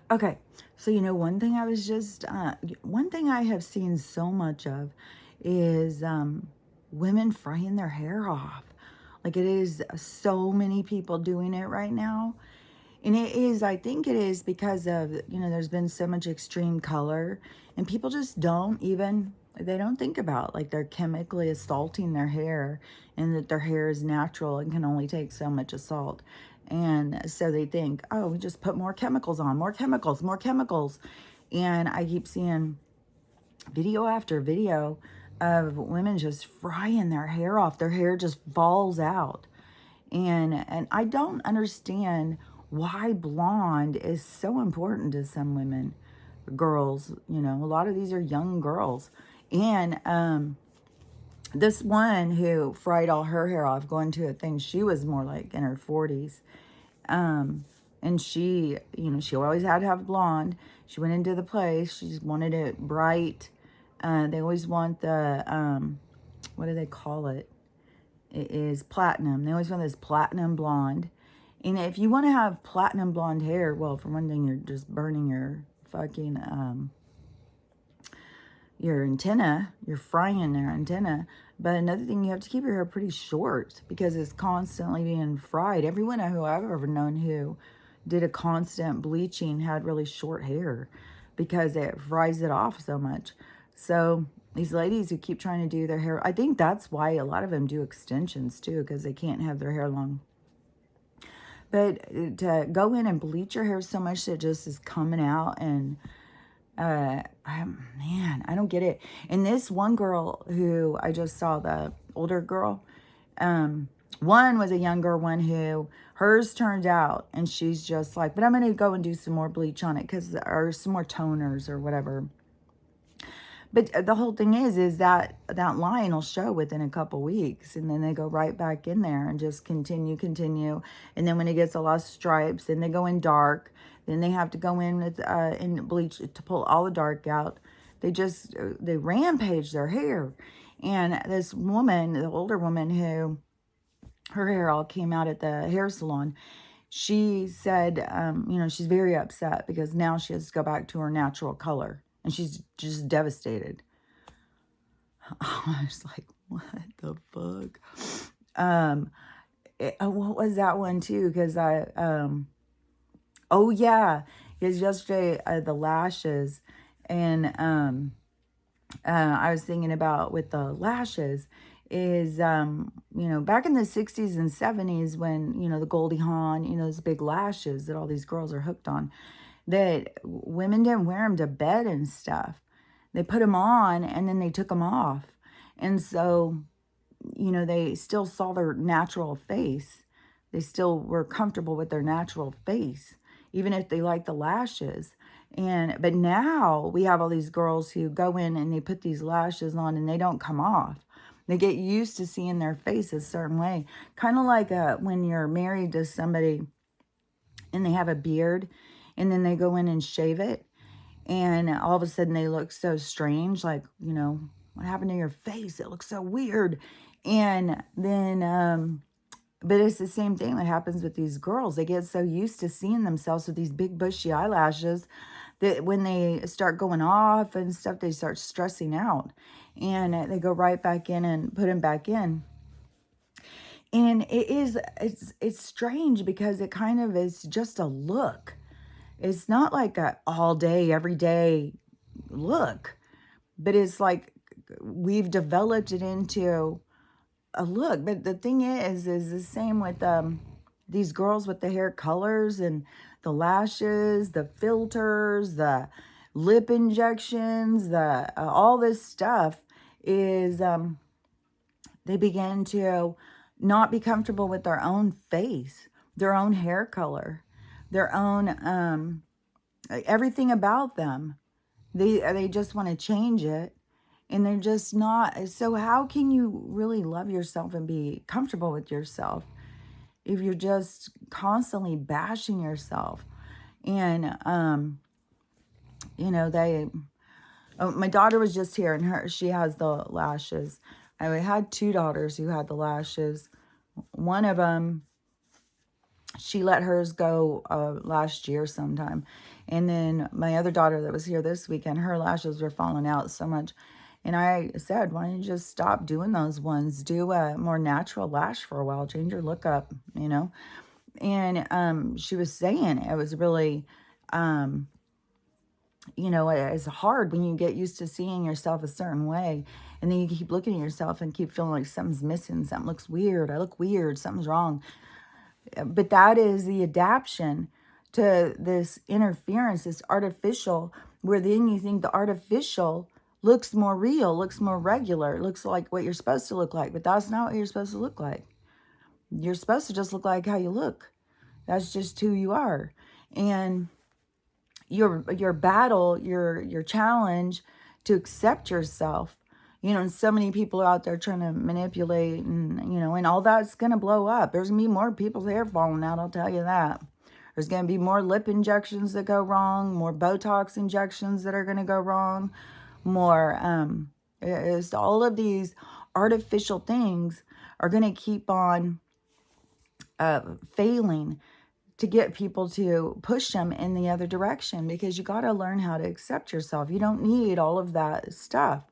Okay, so one thing I was just one thing I have seen so much of is women frying their hair off. Like it is so many people doing it right now. And it is, I think it is because of, there's been so much extreme color and people just don't even, they don't think about like they're chemically assaulting their hair and that their hair is natural and can only take so much assault. And so they think, oh, we just put more chemicals on, more chemicals, more chemicals. And I keep seeing video after video of women just frying their hair off. Their hair just falls out. And I don't understand why blonde is so important to some women, girls. A lot of these are young girls. And this one who fried all her hair off going to a thing, she was more like in her 40s. And she always had to have blonde. She went into the place, she just wanted it bright. They always want the what do they call it? It is platinum. They always want this platinum blonde. And if you want to have platinum blonde hair, well, for one thing, you're just burning your fucking your antenna. You're frying their antenna. But another thing, you have to keep your hair pretty short because it's constantly being fried. Everyone who I've ever known who did a constant bleaching had really short hair because it fries it off so much. So these ladies who keep trying to do their hair, I think that's why a lot of them do extensions too, because they can't have their hair long. But to go in and bleach your hair so much that it just is coming out, and man, I don't get it. And this one girl who I just saw, the older girl, one was a younger one who hers turned out, and she's just like, but I'm going to go and do some more bleach on it or some more toners or whatever. But the whole thing is that line will show within a couple weeks, and then they go right back in there and just continue. And then when it gets a lot of stripes, then they go in dark. Then they have to go in with in bleach to pull all the dark out. They rampage their hair. And this woman, the older woman who her hair all came out at the hair salon, she said, she's very upset because now she has to go back to her natural color. And she's just devastated. I was like, what the fuck? What was that one too? Because oh yeah, because yesterday the lashes, and I was thinking about with the lashes is back in the 60s and 70s when the Goldie Hawn, those big lashes that all these girls are hooked on, that women didn't wear them to bed and stuff. They put them on and then they took them off. And so, they still saw their natural face. They still were comfortable with their natural face, even if they liked the lashes. But now we have all these girls who go in and they put these lashes on and they don't come off. They get used to seeing their face a certain way. Kind of like when you're married to somebody and they have a beard, and then they go in and shave it, and all of a sudden they look so strange, like, what happened to your face? It looks so weird. And then, but it's the same thing that happens with these girls. They get so used to seeing themselves with these big bushy eyelashes that when they start going off and stuff, they start stressing out. And they go right back in and put them back in. And it's strange because it kind of is just a look. It's not like a all day, every day look, but it's like we've developed it into a look. But the thing is the same with these girls with the hair colors and the lashes, the filters, the lip injections, the all this stuff is they begin to not be comfortable with their own face, their own hair color, their own everything about them. They just want to change it, and they're just not. So how can you really love yourself and be comfortable with yourself if you're just constantly bashing yourself? And my daughter was just here, and she has the lashes. I had two daughters who had the lashes. One of them, She let hers go last year sometime. And then my other daughter that was here this weekend, her lashes were falling out so much. And I said, why don't you just stop doing those ones? Do a more natural lash for a while. Change your look up, you know? And she was saying it was really, you know, it's hard when you get used to seeing yourself a certain way. And then you keep looking at yourself and keep feeling like something's missing. Something looks weird. I look weird. Something's wrong. But that is the adaptation to this interference, this artificial, where then you think the artificial looks more real, looks more regular, looks like what you're supposed to look like. But that's not what you're supposed to look like. You're supposed to just look like how you look. That's just who you are. And your battle, your challenge to accept yourself. You know, and so many people are out there trying to manipulate and, you know, and all that's going to blow up. There's going to be more people's hair falling out, I'll tell you that. There's going to be more lip injections that go wrong, more Botox injections that are going to go wrong, more, it's all of these artificial things are going to keep on failing to get people to push them in the other direction, because you got to learn how to accept yourself. You don't need all of that stuff.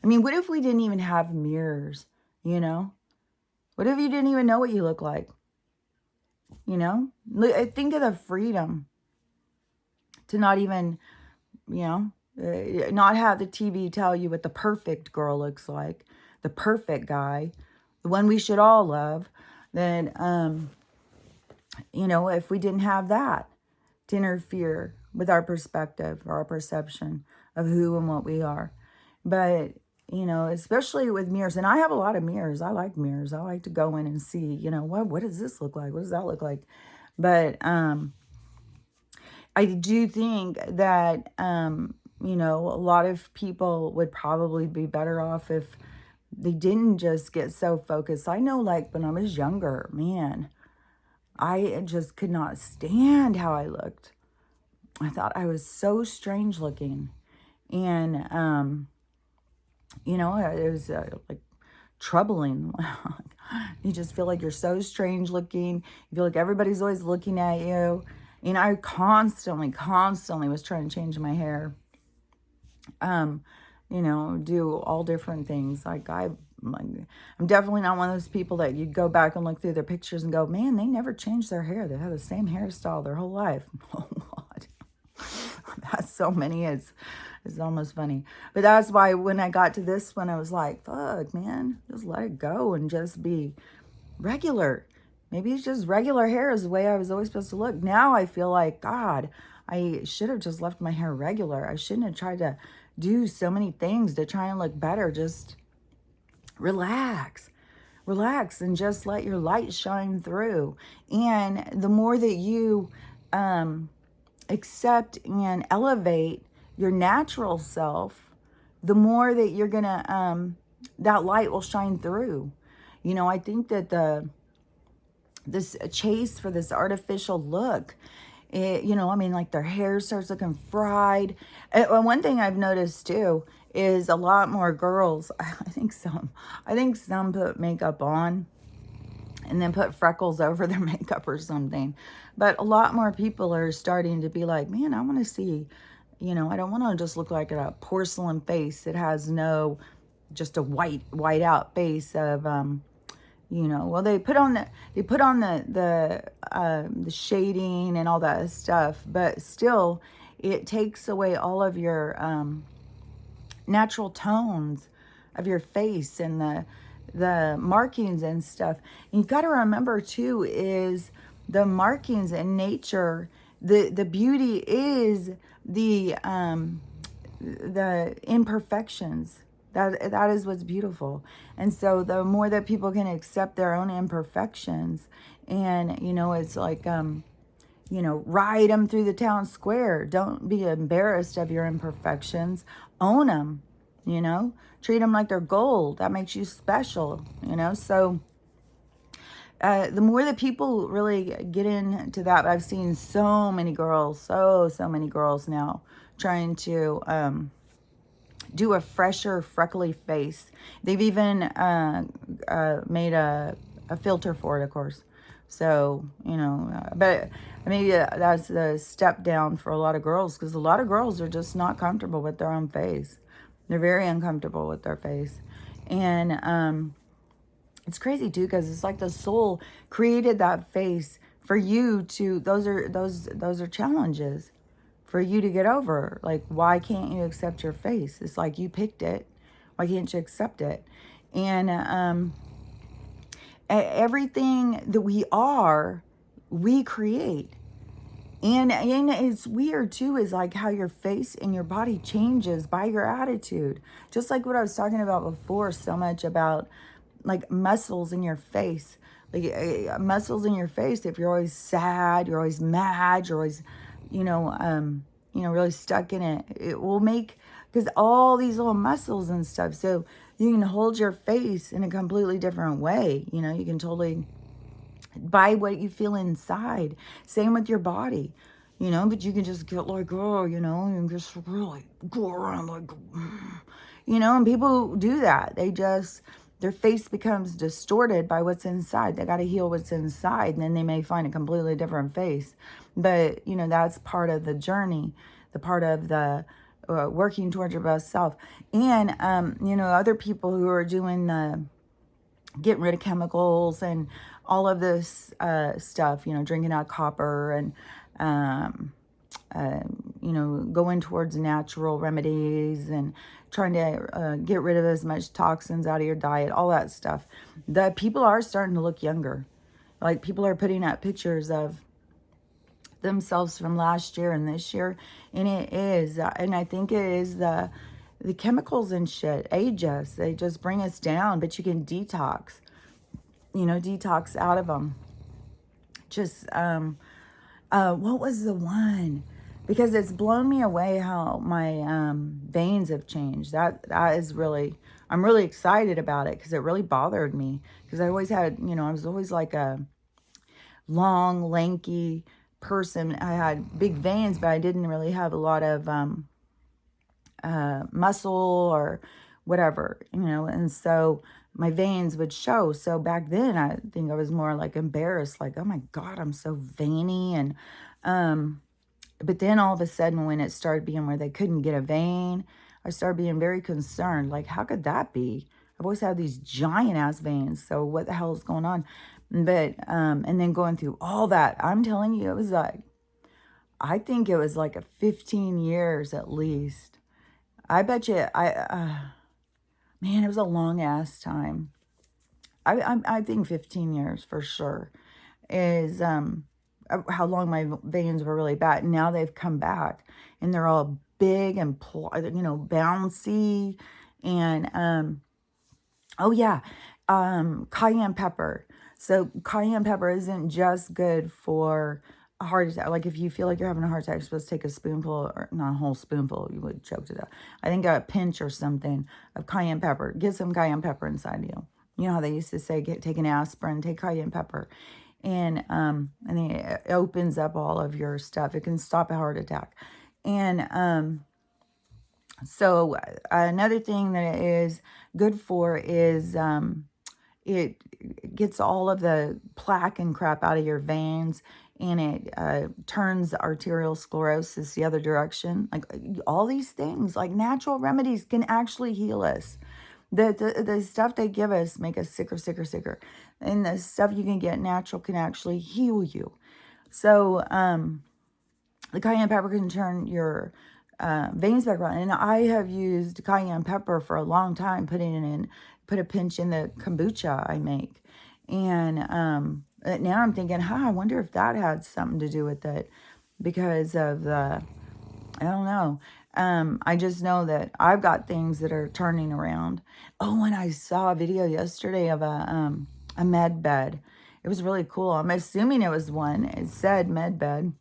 I mean, what if we didn't even have mirrors, you know? What if you didn't even know what you look like? You know? Think of the freedom to not even, you know, not have the TV tell you what the perfect girl looks like, the perfect guy, the one we should all love. Then, you know, if we didn't have that to interfere with our perspective or our perception of who and what we are. But, you know, especially with mirrors, and I have a lot of mirrors. I like mirrors. I like to go in and see, you know, what does this look like? What does that look like? But I do think that, you know, a lot of people would probably be better off if they didn't just get so focused. I know, like, when I was younger, man, I just could not stand how I looked. I thought I was so strange looking. And, you know, it was like troubling. You just feel like you're so strange looking. You feel like everybody's always looking at you. And I constantly was trying to change my hair. You know, do all different things. Like I'm definitely not one of those people that you go back and look through their pictures and go, man, they never changed their hair. They have the same hairstyle their whole life. Oh God, that's so many. It's almost funny. But that's why when I got to this one, I was like, fuck, man, just let it go and just be regular. Maybe it's just regular hair is the way I was always supposed to look. Now I feel like, God, I should have just left my hair regular. I shouldn't have tried to do so many things to try and look better. Just relax and just let your light shine through. And the more that you accept and elevate your natural self, the more that you're gonna that light will shine through. You know, I think that this chase for this artificial look, you know, I mean, like their hair starts looking fried. And one thing I've noticed too is a lot more girls, I think some put makeup on and then put freckles over their makeup or something. But a lot more people are starting to be like, man, I want to see, you know, I don't want to just look like a porcelain face that has no, just a white out face of, you know, well, they put on the shading and all that stuff, but still it takes away all of your natural tones of your face and the markings and stuff. And you got to remember too, is the markings in nature, the beauty is the imperfections. That is what's beautiful. And so the more that people can accept their own imperfections, and, you know, it's like, you know, ride them through the town square. Don't be embarrassed of your imperfections. Own them, you know. Treat them like they're gold. That makes you special, you know. So the more that people really get into that, I've seen so many girls, so many girls now trying to do a fresher, freckly face. They've even made a filter for it, of course. So, but maybe that's a step down for a lot of girls, because a lot of girls are just not comfortable with their own face. They're very uncomfortable with their face. And it's crazy too, because it's like the soul created that face for you to, those are challenges for you to get over. Like, why can't you accept your face? It's like you picked it. Why can't you accept it? And everything that we are, we create. And it's weird too, is like how your face and your body changes by your attitude. Just like what I was talking about before, so much about like muscles in your face. Like muscles in your face, if you're always sad, you're always mad, you're always, really stuck in it, it will make, because all these little muscles and stuff. So you can hold your face in a completely different way. You can totally, by what you feel inside. Same with your body, but you can just get like, oh, and just really go around like, and people do that. Their face becomes distorted by what's inside. They got to heal what's inside, and then they may find a completely different face. But, that's part of the journey, the part of the working towards your best self. And, other people who are doing the getting rid of chemicals and all of this stuff, drinking out copper and, going towards natural remedies and trying to get rid of as much toxins out of your diet, all that stuff. The people are starting to look younger. Like, people are putting up pictures of themselves from last year and this year, and it is, and I think it is the chemicals and shit age us. They just bring us down, but you can detox, detox out of them. Just, what was the one? Because it's blown me away how my veins have changed. That is really, I'm really excited about it, because it really bothered me. Because I always had, I was always like a long, lanky person. I had big veins, but I didn't really have a lot of muscle or whatever, and so my veins would show. So back then, I think I was more like embarrassed, like, oh my God, I'm so veiny. And but then all of a sudden, when it started being where they couldn't get a vein, I started being very concerned, like, how could that be? I've always had these giant ass veins, so what the hell is going on? But and then going through all that, I'm telling you, it was like, I think it was like a 15 years at least. I bet you, man, it was a long ass time. I think 15 years for sure is how long my veins were really bad. Now they've come back, and they're all big and bouncy, and oh yeah, cayenne pepper. So cayenne pepper isn't just good for a heart attack. Like, if you feel like you're having a heart attack, you're supposed to take a spoonful, or not a whole spoonful, you would choke to death. I think a pinch or something of cayenne pepper. Get some cayenne pepper inside you. You know how they used to say, take an aspirin, take cayenne pepper. And then it opens up all of your stuff. It can stop a heart attack. And so another thing that it is good for is it gets all of the plaque and crap out of your veins, and it turns arterial sclerosis the other direction. Like, all these things, like natural remedies, can actually heal us. The stuff they give us make us sicker, sicker, sicker. And the stuff you can get natural can actually heal you. So the cayenne pepper can turn your veins back around. And I have used cayenne pepper for a long time, put a pinch in the kombucha I make. And now I'm thinking, I wonder if that had something to do with it, because of the, I don't know. I just know that I've got things that are turning around. Oh, and I saw a video yesterday of a med bed. It was really cool. I'm assuming it was one. It said med bed,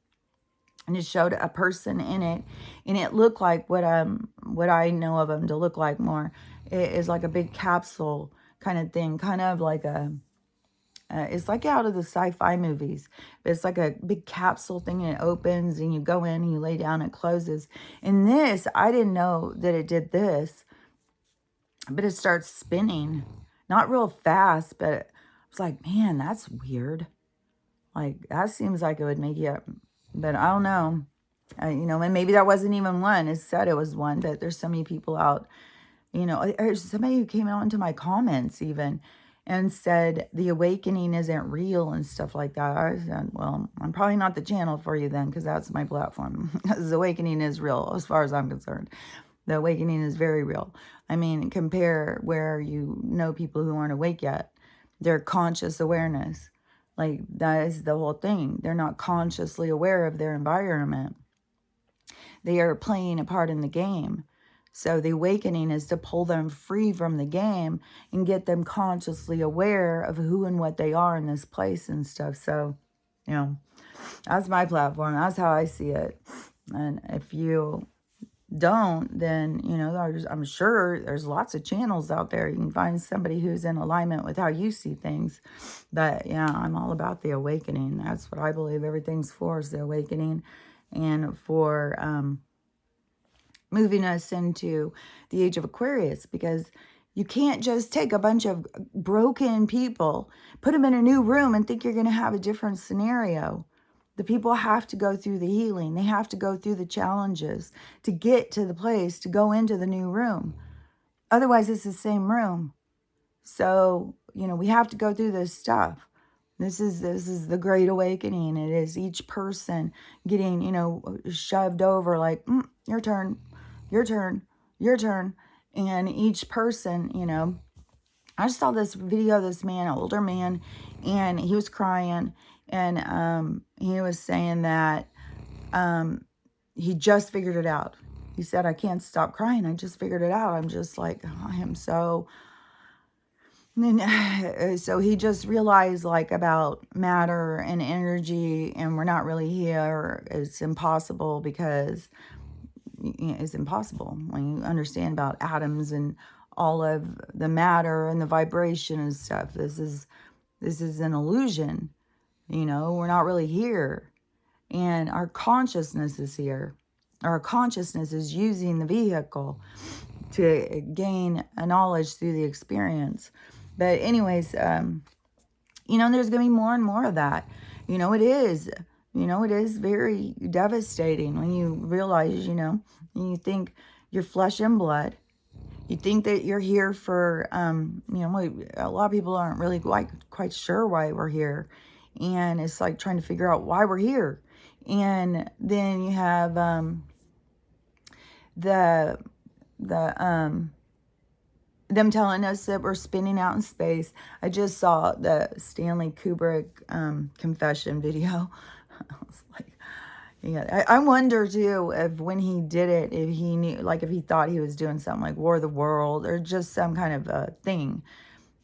and it showed a person in it, and it looked like what I know of them to look like more. It is like a big capsule kind of thing, kind of like a. It's like out of the sci-fi movies. It's like a big capsule thing, and it opens, and you go in and you lay down, and it closes. And this, I didn't know that it did this, but it starts spinning. Not real fast, but I was like, man, that's weird. Like, that seems like it would make you, but I don't know. And maybe that wasn't even one. It said it was one, but there's so many people out, there's somebody who came out into my comments even and said the awakening isn't real and stuff like that. I said, well, I'm probably not the channel for you then, because that's my platform. Because the awakening is real as far as I'm concerned. The awakening is very real. I mean, compare where people who aren't awake yet. Their conscious awareness. Like, that is the whole thing. They're not consciously aware of their environment. They are playing a part in the game. So the awakening is to pull them free from the game and get them consciously aware of who and what they are in this place and stuff. So, that's my platform. That's how I see it. And if you don't, then, I'm sure there's lots of channels out there. You can find somebody who's in alignment with how you see things. But yeah, I'm all about the awakening. That's what I believe everything's for, is the awakening, and for moving us into the age of Aquarius, because you can't just take a bunch of broken people, put them in a new room and think you're going to have a different scenario. The people have to go through the healing. They have to go through the challenges to get to the place, to go into the new room. Otherwise, it's the same room. So, we have to go through this stuff. This is the Great Awakening. It is each person getting, shoved over like, your turn, your turn, your turn. And each person, I just saw this video of this man, an older man, and he was crying. And he was saying that he just figured it out. He said, I can't stop crying. I just figured it out. I'm just like, I am so... And so he just realized, like, about matter and energy, and we're not really here. It's impossible, because it's impossible when you understand about atoms and all of the matter and the vibration and stuff. This is an illusion. We're not really here. And our consciousness is here. Our consciousness is using the vehicle to gain a knowledge through the experience. But anyways, there's going to be more and more of that. It is. It is very devastating when you realize, and you think you're flesh and blood. You think that you're here for, a lot of people aren't really quite sure why we're here. And it's like trying to figure out why we're here. And then you have them telling us that we're spinning out in space. I just saw the Stanley Kubrick confession video. I was like, yeah, I wonder too if when he did it, if he knew, like if he thought he was doing something like War of the World or just some kind of a thing.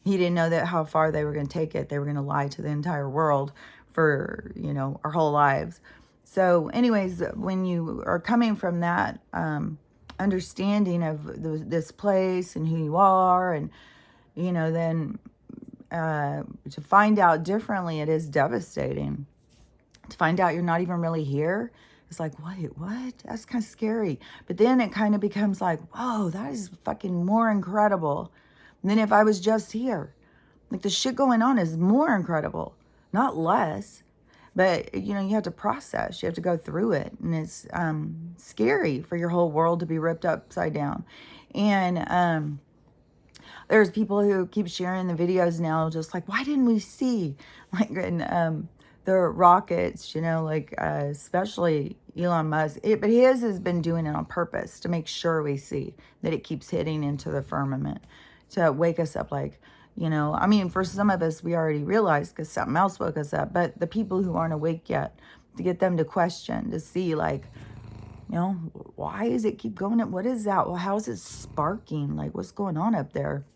He didn't know that how far they were going to take it. They were going to lie to the entire world for, our whole lives. So anyways, when you are coming from that understanding of this place and who you are, and, then to find out differently, it is devastating. To find out you're not even really here, it's like, wait, what? That's kind of scary. But then it kind of becomes like, whoa, that is fucking more incredible than if I was just here. Like, the shit going on is more incredible, not less. But, you have to process. You have to go through it. And it's scary for your whole world to be ripped upside down. And there's people who keep sharing the videos now, just like, why didn't we see? Like, and the rockets, especially Elon Musk. But his has been doing it on purpose to make sure we see that it keeps hitting into the firmament, to wake us up. Like, for some of us, we already realized because something else woke us up. But the people who aren't awake yet, to get them to question, to see, like, why is it keep going up? What is that? Well, how is it sparking? Like, what's going on up there?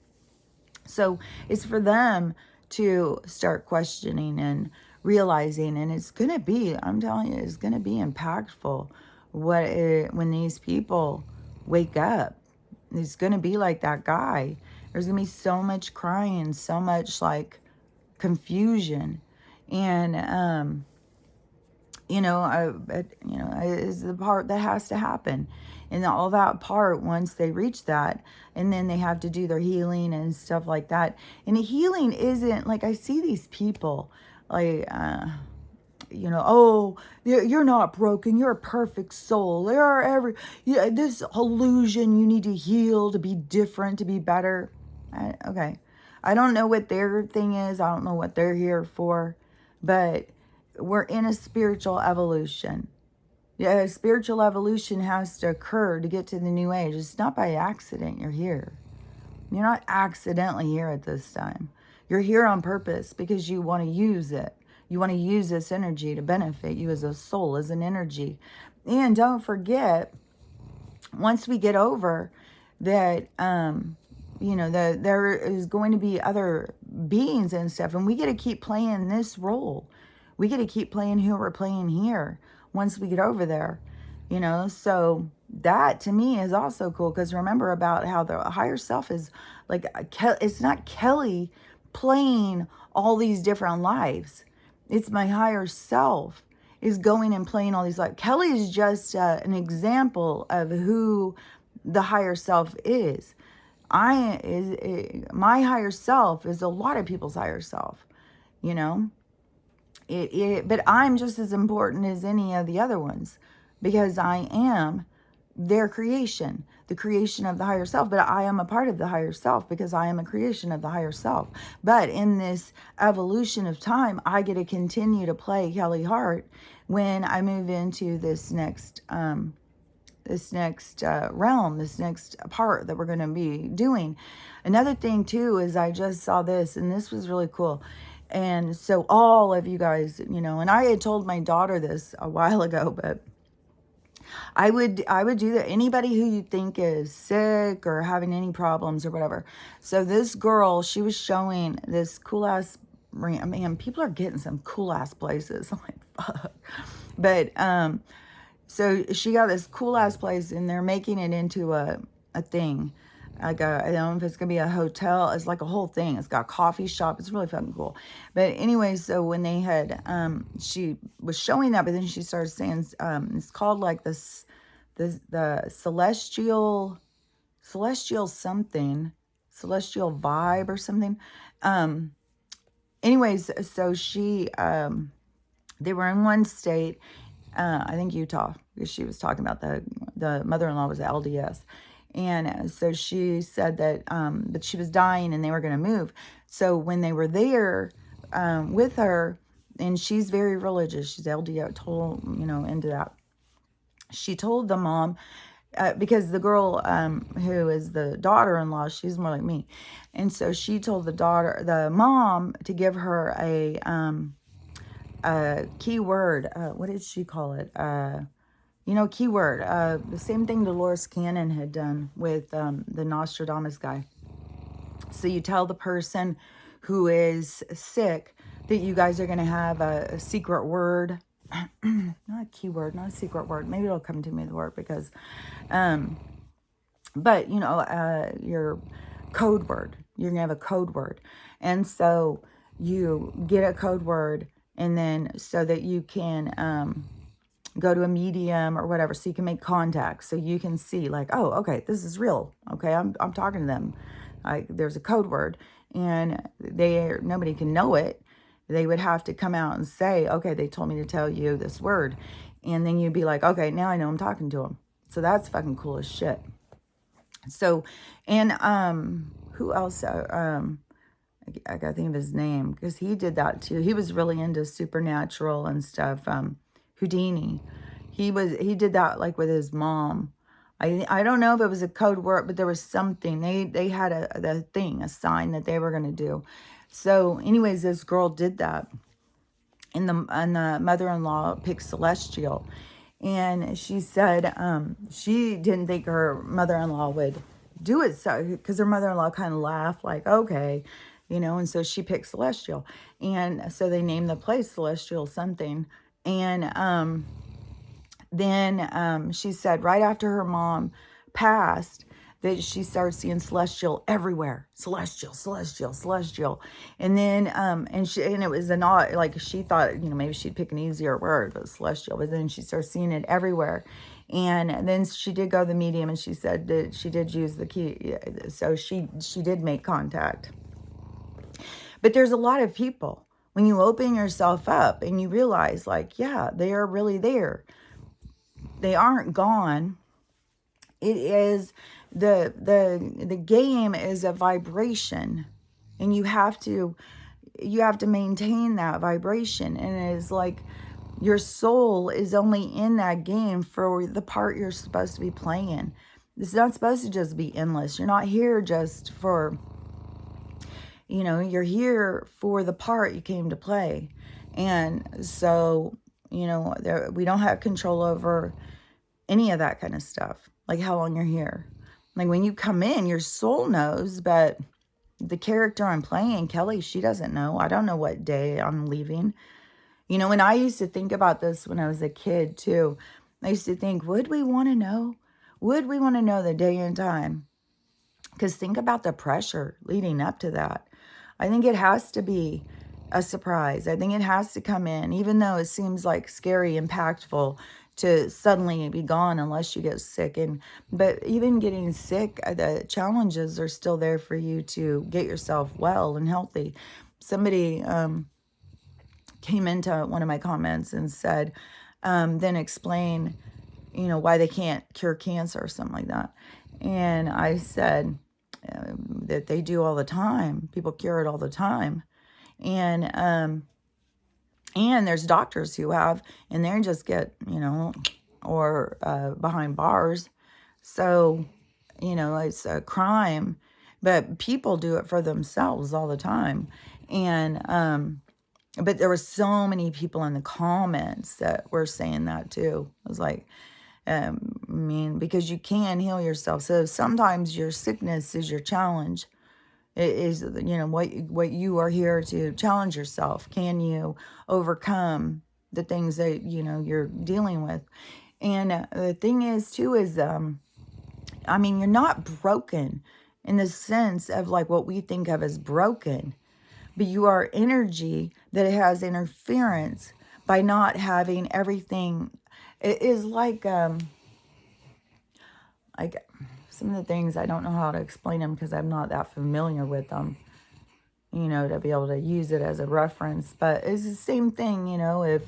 So it's for them to start questioning and realizing, and it's going to be, I'm telling you, it's going to be impactful when these people wake up. It's going to be like that guy. There's going to be so much crying, so much like confusion. And, is the part that has to happen. And all that part, once they reach that, and then they have to do their healing and stuff like that. And the healing isn't, like, I see these people, like, you know, oh, you're not broken. You're a perfect soul. There are this illusion you need to heal, to be different, to be better. Okay. I don't know what their thing is. I don't know what they're here for, but we're in a spiritual evolution. Yeah, spiritual evolution has to occur to get to the new age. It's not by accident you're here. You're not accidentally here at this time. You're here on purpose because you want to use it. You want to use this energy to benefit you as a soul, as an energy. And don't forget, once we get over that, you know, there is going to be other beings and stuff, and we get to keep playing this role. We get to keep playing who we're playing here once we get over there, you know. So that to me is also cool, because remember about how the higher self is like, it's not Kelly playing all these different lives. It's my higher self is going and playing all these lives. Kelly is just an example of who the higher self is. My higher self is a lot of people's higher self, you know. But I'm just as important as any of the other ones, because I am their creation, the creation of the higher self. But I am a part of the higher self because I am a creation of the higher self. But in this evolution of time, I get to continue to play Kelly Hart when I move into this next realm, this next part that we're going to be doing. Another thing too is I just saw this, and this was really cool. And so all of you guys, you know, and I had told my daughter this a while ago, but I would do that. Anybody who you think is sick or having any problems or whatever. So this girl, she was showing this cool ass, man, people are getting some cool ass places. I'm like, fuck. But so she got this cool ass place, and they're making it into a thing. Like I don't know if it's gonna be a hotel. It's like a whole thing. It's got a coffee shop. It's really fucking cool. But anyway, so when they had, she was showing that, but then she started saying, it's called like the celestial something, celestial vibe or something. Anyways, so she, they were in one state, I think Utah, because she was talking about the mother-in-law was LDS. And so she said that, but she was dying and they were going to move. So when they were there with her, and she's very religious, she's LDS, total, you know, into that. She told the mom, because the girl who is the daughter-in-law, she's more like me. And so she told the mom to give her a keyword. What did she call it? You know, keyword, the same thing Dolores Cannon had done with the Nostradamus guy. So you tell the person who is sick that you guys are going to have a secret word. Not a keyword, not a secret word. Maybe it'll come to me, the word, because, but, you know, your code word. You're going to have a code word. And so you get a code word, and then so that you can... go to a medium or whatever, so you can make contact, so you can see like, oh, okay, this is real. Okay, I'm talking to them. There's a code word, and nobody can know it. They would have to come out and say, okay, they told me to tell you this word, and then you'd be like, okay, now I know I'm talking to them. So that's fucking cool as shit. So, and who else? I gotta think of his name, because he did that too. He was really into supernatural and stuff. Houdini. He did that like with his mom. I don't know if it was a code word, but there was something. They had a sign that they were going to do. So anyways, this girl did that. And the mother-in-law picked Celestial. And she said she didn't think her mother-in-law would do it, so because her mother-in-law kind of laughed like, okay, you know, and so she picked Celestial. And so they named the place Celestial something. And then she said right after her mom passed that she started seeing celestial everywhere. Celestial, celestial, celestial. And then, and it was an odd, like she thought, you know, maybe she'd pick an easier word, but celestial. But then she started seeing it everywhere. And then she did go to the medium, and she said that she did use the key. So she did make contact. But there's a lot of people When you open yourself up and you realize, like, yeah, they are really there. They aren't gone. It is the game is a vibration, and you have to maintain that vibration. And it is like your soul is only in that game for the part you're supposed to be playing. It's not supposed to just be endless. You're not here just for, you're here for the part you came to play. And so, we don't have control over any of that kind of stuff, like how long you're here. Like when you come in, your soul knows, but the character I'm playing, Kelly, she doesn't know. I don't know what day I'm leaving. And I used to think about this when I was a kid too. I used to think, would we want to know? Would we want to know the day and time? Because think about the pressure leading up to that. I think it has to be a surprise. I think it has to come in, even though it seems like scary, impactful to suddenly be gone unless you get sick. But even getting sick, the challenges are still there for you to get yourself well and healthy. Somebody came into one of my comments and said, then explain, why they can't cure cancer or something like that. And I said that they do all the time. People cure it all the time. And there's doctors who have, and they just get, or behind bars. So, it's a crime, but people do it for themselves all the time. And, but there were so many people in the comments that were saying that too. It was like, because you can heal yourself. So sometimes your sickness is your challenge. It is, what you are here to challenge yourself. Can you overcome the things that, you're dealing with? And the thing is too is, you're not broken in the sense of like what we think of as broken, but you are energy that has interference by not having everything. It is like some of the things, I don't know how to explain them because I'm not that familiar with them, to be able to use it as a reference. But it's the same thing, if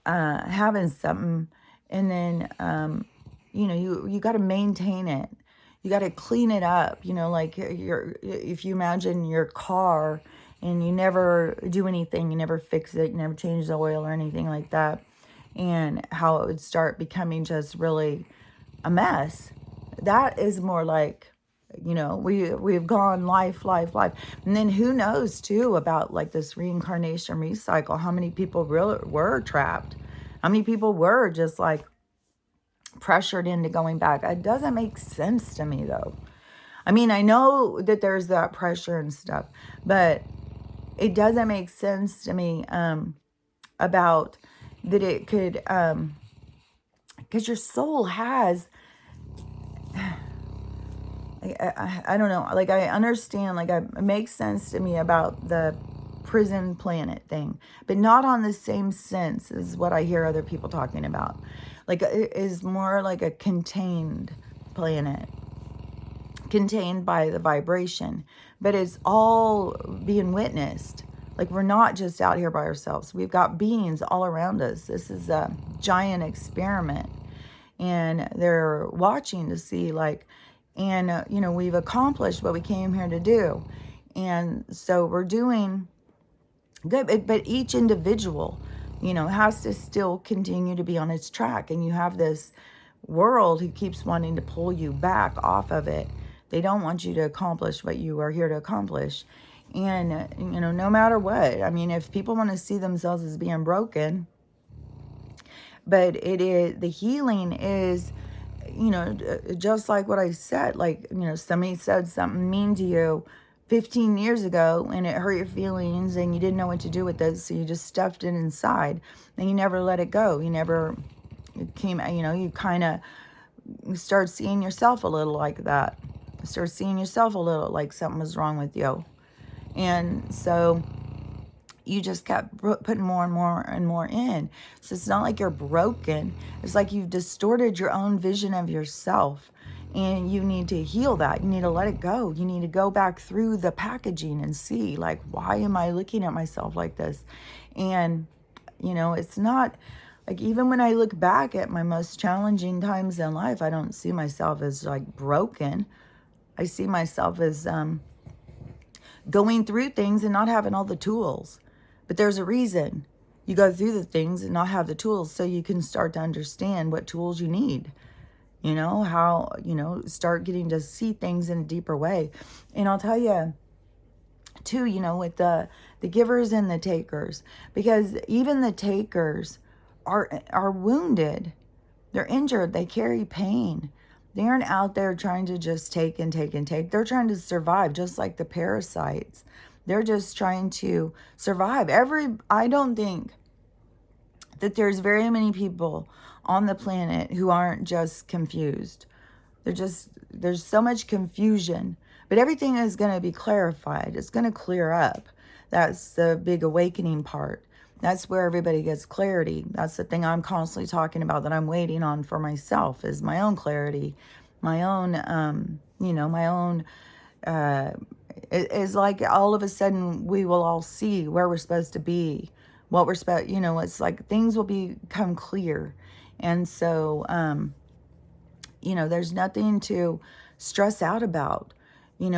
having something and then, you got to maintain it. You got to clean it up, like if you imagine your car and you never do anything, you never fix it, you never change the oil or anything like that, and how it would start becoming just really a mess. That is more like, we've gone life. And then who knows too about like this reincarnation recycle, how many people really were trapped? How many people were just like pressured into going back? It doesn't make sense to me though. I know that there's that pressure and stuff, but it doesn't make sense to me about that it could, because your soul has, I don't know, like I understand, like it makes sense to me about the prison planet thing, but not on the same sense as what I hear other people talking about. Like it is more like a contained planet, contained by the vibration, but it's all being witnessed. Like we're not just out here by ourselves. We've got beings all around us. This is a giant experiment, and they're watching to see like, and we've accomplished what we came here to do. And so we're doing good, but each individual, has to still continue to be on its track. And you have this world who keeps wanting to pull you back off of it. They don't want you to accomplish what you are here to accomplish. And, no matter what, if people want to see themselves as being broken, but it is, the healing is, just like what I said, like, somebody said something mean to you 15 years ago and it hurt your feelings and you didn't know what to do with it. So you just stuffed it inside and you never let it go. You never came, you kind of start seeing yourself a little like that. Start seeing yourself a little like something was wrong with you. And so you just kept putting more and more and more in. So it's not like you're broken. It's like you've distorted your own vision of yourself. And you need to heal that. You need to let it go. You need to go back through the packaging and see, like, why am I looking at myself like this? And, it's not like, even when I look back at my most challenging times in life, I don't see myself as like broken. I see myself as going through things and not having all the tools. But there's a reason you go through the things and not have the tools, so you can start to understand what tools you need. How, start getting to see things in a deeper way. And I'll tell you too, with the givers and the takers, because even the takers are wounded. They're injured. They carry pain. They aren't out there trying to just take and take and take. They're trying to survive, just like the parasites. They're just trying to survive. I don't think that there's very many people on the planet who aren't just confused. There's so much confusion, but everything is going to be clarified. It's going to clear up. That's the big awakening part. That's where everybody gets clarity. That's the thing I'm constantly talking about, that I'm waiting on for myself, is my own clarity, my own, my own, it's like all of a sudden we will all see where we're supposed to be, what we're supposed, it's like things will become clear. And so, there's nothing to stress out about, but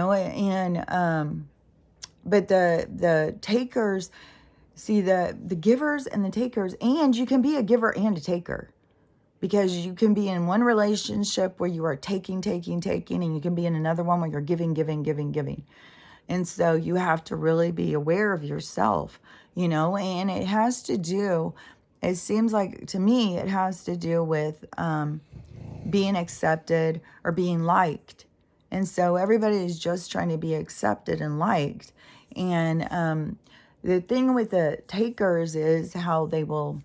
the takers, see the givers and the takers, and you can be a giver and a taker, because you can be in one relationship where you are taking, and you can be in another one where you're giving, giving, giving, giving. And so you have to really be aware of yourself, and it has to do, it seems like to me, it has to do with being accepted or being liked. And so everybody is just trying to be accepted and liked. And the thing with the takers is how they will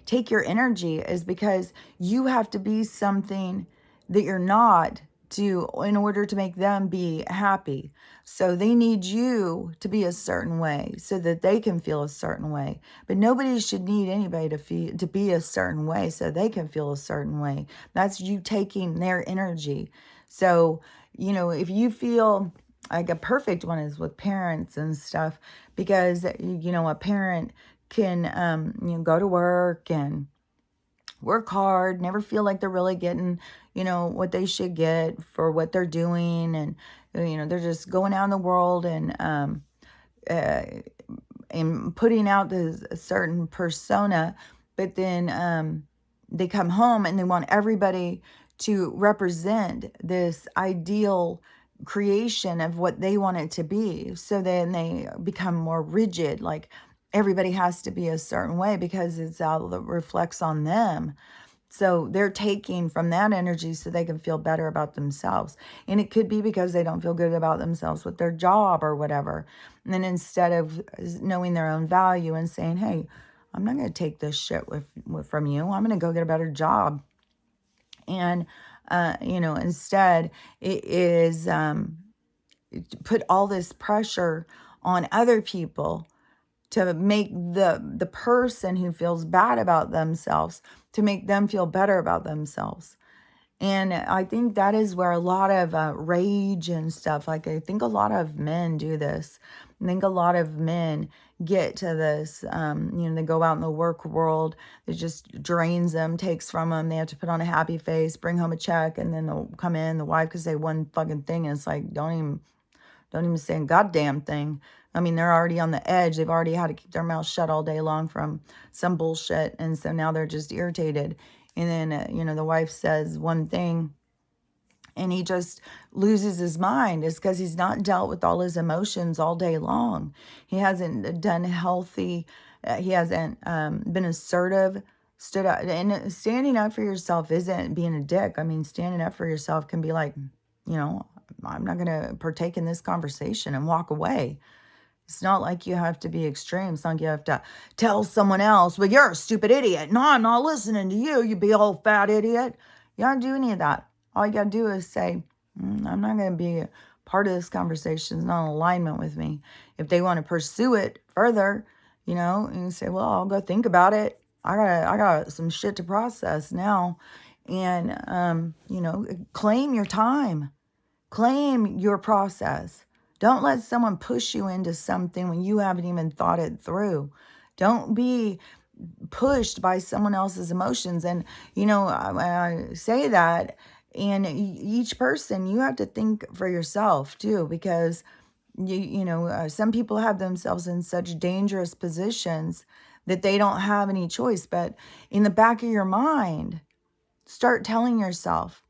take your energy, is because you have to be something that you're not, in order to make them be happy. So they need you to be a certain way so that they can feel a certain way. But nobody should need anybody to be a certain way so they can feel a certain way. That's you taking their energy. So, if you feel like, a perfect one is with parents and stuff, because, a parent can, go to work and work hard, never feel like they're really getting, what they should get for what they're doing. And, they're just going out in the world and putting out this certain persona. But then they come home and they want everybody to represent this ideal creation of what they want it to be. So then they become more rigid, like everybody has to be a certain way because it's all that reflects on them. So they're taking from that energy so they can feel better about themselves. And it could be because they don't feel good about themselves with their job or whatever. And then instead of knowing their own value and saying, hey, I'm not going to take this shit from you. I'm going to go get a better job. And, instead it is put all this pressure on other people to make the person who feels bad about themselves, to make them feel better about themselves. And I think that is where a lot of rage and stuff, like I think a lot of men do this. I think a lot of men get to this, they go out in the work world, it just drains them, takes from them. They have to put on a happy face, bring home a check, and then they'll come in, the wife could say one fucking thing, and it's like, don't even say a goddamn thing. I mean, they're already on the edge. They've already had to keep their mouth shut all day long from some bullshit. And so now they're just irritated. And then, the wife says one thing and he just loses his mind. It's because he's not dealt with all his emotions all day long. He hasn't done healthy. He hasn't been assertive, stood up. And standing up for yourself isn't being a dick. I mean, standing up for yourself can be like, I'm not going to partake in this conversation and walk away. It's not like you have to be extreme. It's not like you have to tell someone else, well, you're a stupid idiot. No, I'm not listening to you, you big old fat idiot. You don't do any of that. All you got to do is say, I'm not going to be a part of this conversation. It's not in alignment with me. If they want to pursue it further, and you say, well, I'll go think about it. I got some shit to process now. And, claim your time, claim your process. Don't let someone push you into something when you haven't even thought it through. Don't be pushed by someone else's emotions. And, I say that, and each person, you have to think for yourself too, because some people have themselves in such dangerous positions that they don't have any choice. But in the back of your mind, start telling yourself,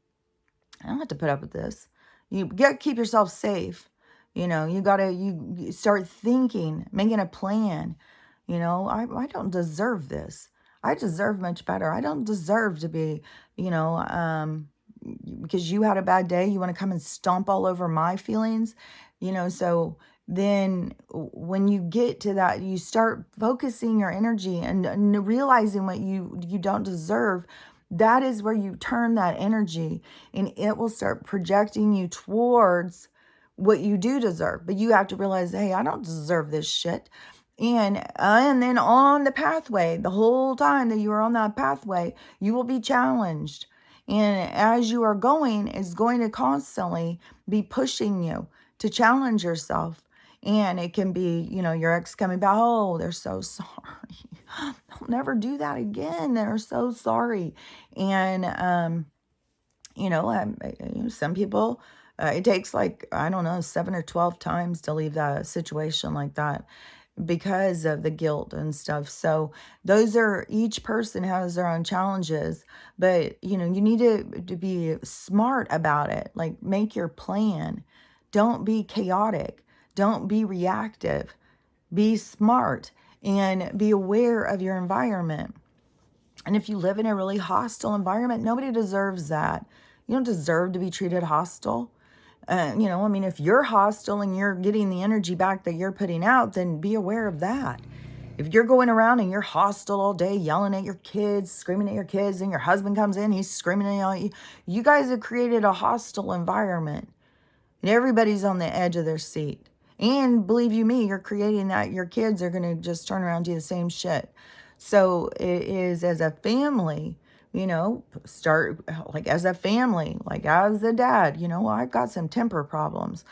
I don't have to put up with this. You got to keep yourself safe. You start thinking, making a plan. I don't deserve this. I deserve much better. I don't deserve to be, because you had a bad day, you want to come and stomp all over my feelings. So then when you get to that, you start focusing your energy and realizing what you don't deserve. That is where you turn that energy, and it will start projecting you towards what you do deserve. But you have to realize, hey, I don't deserve this shit. And then on the pathway, the whole time that you are on that pathway, you will be challenged. And as you are going, it's going to constantly be pushing you to challenge yourself. And it can be, your ex coming back, oh, they're so sorry. They'll never do that again. They're so sorry. And, some people, it takes like, I don't know, 7 or 12 times to leave that situation like that because of the guilt and stuff. So each person has their own challenges, but you need to be smart about it. Like, make your plan. Don't be chaotic. Don't be reactive. Be smart and be aware of your environment. And if you live in a really hostile environment, nobody deserves that. You don't deserve to be treated hostile. If you're hostile and you're getting the energy back that you're putting out, then be aware of that. If you're going around and you're hostile all day, yelling at your kids, screaming at your kids, and your husband comes in, he's screaming at you, you guys have created a hostile environment. And everybody's on the edge of their seat. And believe you me, you're creating that. Your kids are going to just turn around and do the same shit. So it is, as a family, start like as a family, like as a dad, I've got some temper problems,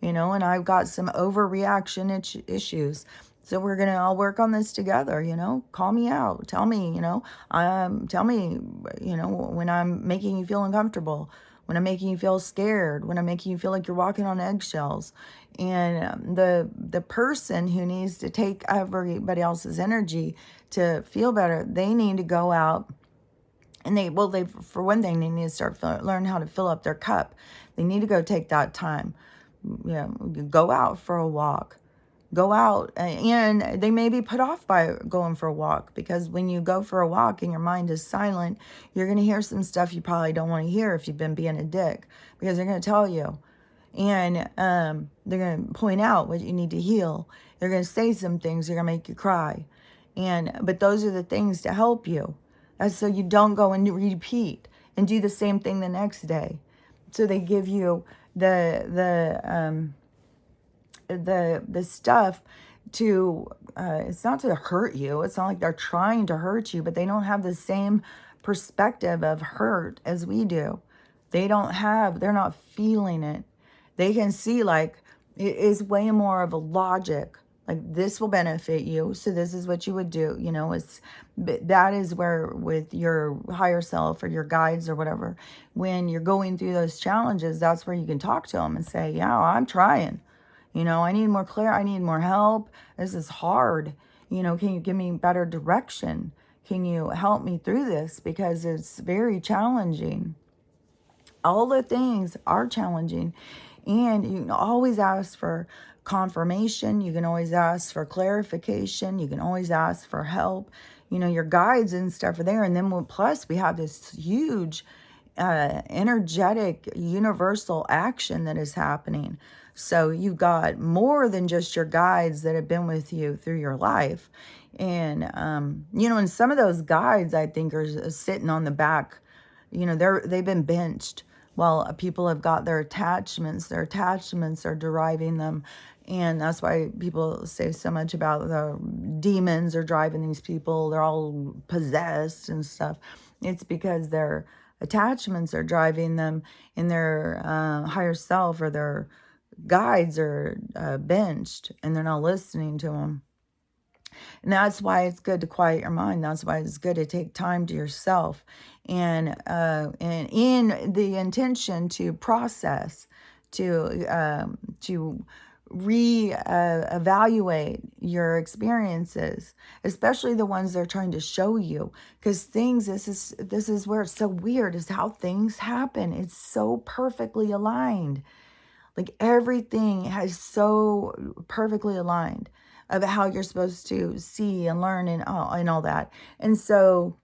and I've got some overreaction issues. So we're going to all work on this together, call me out, tell me, tell me, when I'm making you feel uncomfortable, when I'm making you feel scared, when I'm making you feel like you're walking on eggshells. And the person who needs to take everybody else's energy to feel better, they need to go out and they for one thing, they need to start learn how to fill up their cup. They need to go take that time. Go out for a walk. Go out, and they may be put off by going for a walk, because when you go for a walk and your mind is silent, you're going to hear some stuff you probably don't want to hear if you've been being a dick, because they're going to tell you. And they're going to point out what you need to heal. They're going to say some things that are going to make you cry. But those are the things to help you. That's so you don't go and repeat and do the same thing the next day. So they give you the stuff to, it's not to hurt you. It's not like they're trying to hurt you, but they don't have the same perspective of hurt as we do. They're not feeling it. They can see, like, it is way more of a logic. Like, this will benefit you, so this is what you would do. That is where, with your higher self or your guides or whatever, when you're going through those challenges, that's where you can talk to them and say, yeah, I'm trying. I need more clarity. I need more help. This is hard. Can you give me better direction? Can you help me through this? Because it's very challenging. All the things are challenging. And you can always ask for confirmation. You can always ask for clarification. You can always ask for help. Your guides and stuff are there. And then plus we have this huge energetic universal action that is happening. So you've got more than just your guides that have been with you through your life. And, and some of those guides, I think, are sitting on the back. They've been benched while people have got their attachments. Their attachments are deriving them. And that's why people say so much about the demons are driving these people. They're all possessed and stuff. It's because they're attachments are driving them in their higher self, or their guides are benched and they're not listening to them. And that's why it's good to quiet your mind. That's why it's good to take time to yourself, and in the intention to process, to evaluate your experiences, especially the ones they're trying to show you. Because this is where it's so weird, is how things happen. It's so perfectly aligned. Like everything has so perfectly aligned of how you're supposed to see and learn and all that. And so,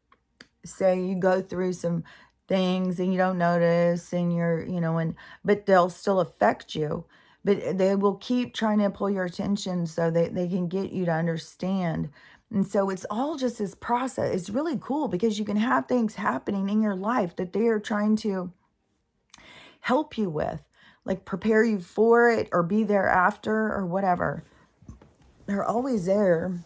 say you go through some things and you don't notice, and but they'll still affect you. But they will keep trying to pull your attention so they can get you to understand. And so it's all just this process. It's really cool because you can have things happening in your life that they are trying to help you with, like prepare you for it or be there after or whatever. They're always there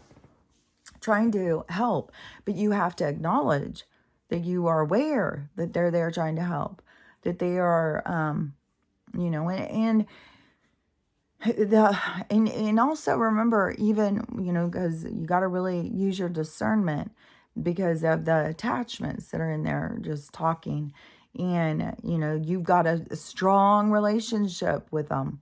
trying to help, but you have to acknowledge that you are aware that they're there trying to help, that they are, and also remember, even, because you got to really use your discernment because of the attachments that are in there just talking. And, you've got a strong relationship with them.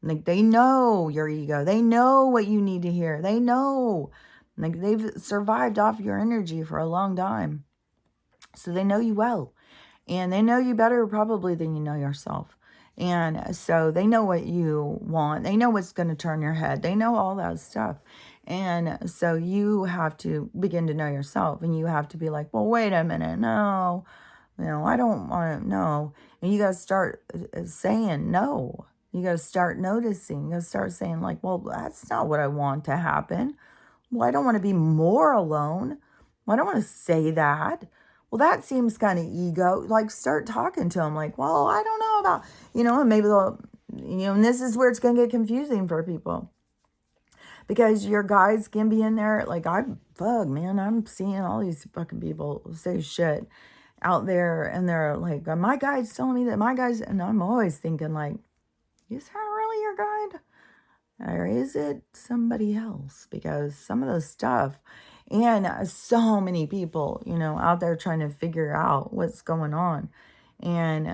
Like, they know your ego. They know what you need to hear. They know. Like, they've survived off your energy for a long time. So they know you well. And they know you better probably than you know yourself. And so they know what you want. They know what's going to turn your head. They know all that stuff. And so you have to begin to know yourself. And you have to be like, well, wait a minute. No, I don't want to know. And you got to start saying no. You got to start noticing. You got to start saying, like, well, that's not what I want to happen. Well, I don't want to be more alone. Well, I don't want to say that. Well, that seems kind of ego. Like, start talking to them like, well, I don't know about, and maybe they'll, and this is where it's going to get confusing for people. Because your guides can be in there. Like, I'm seeing all these fucking people say shit out there. And they're like, my guide's telling me that my guide's, and I'm always thinking like, is that really your guide? Or is it somebody else? Because some of the stuff, and so many people, out there trying to figure out what's going on. And,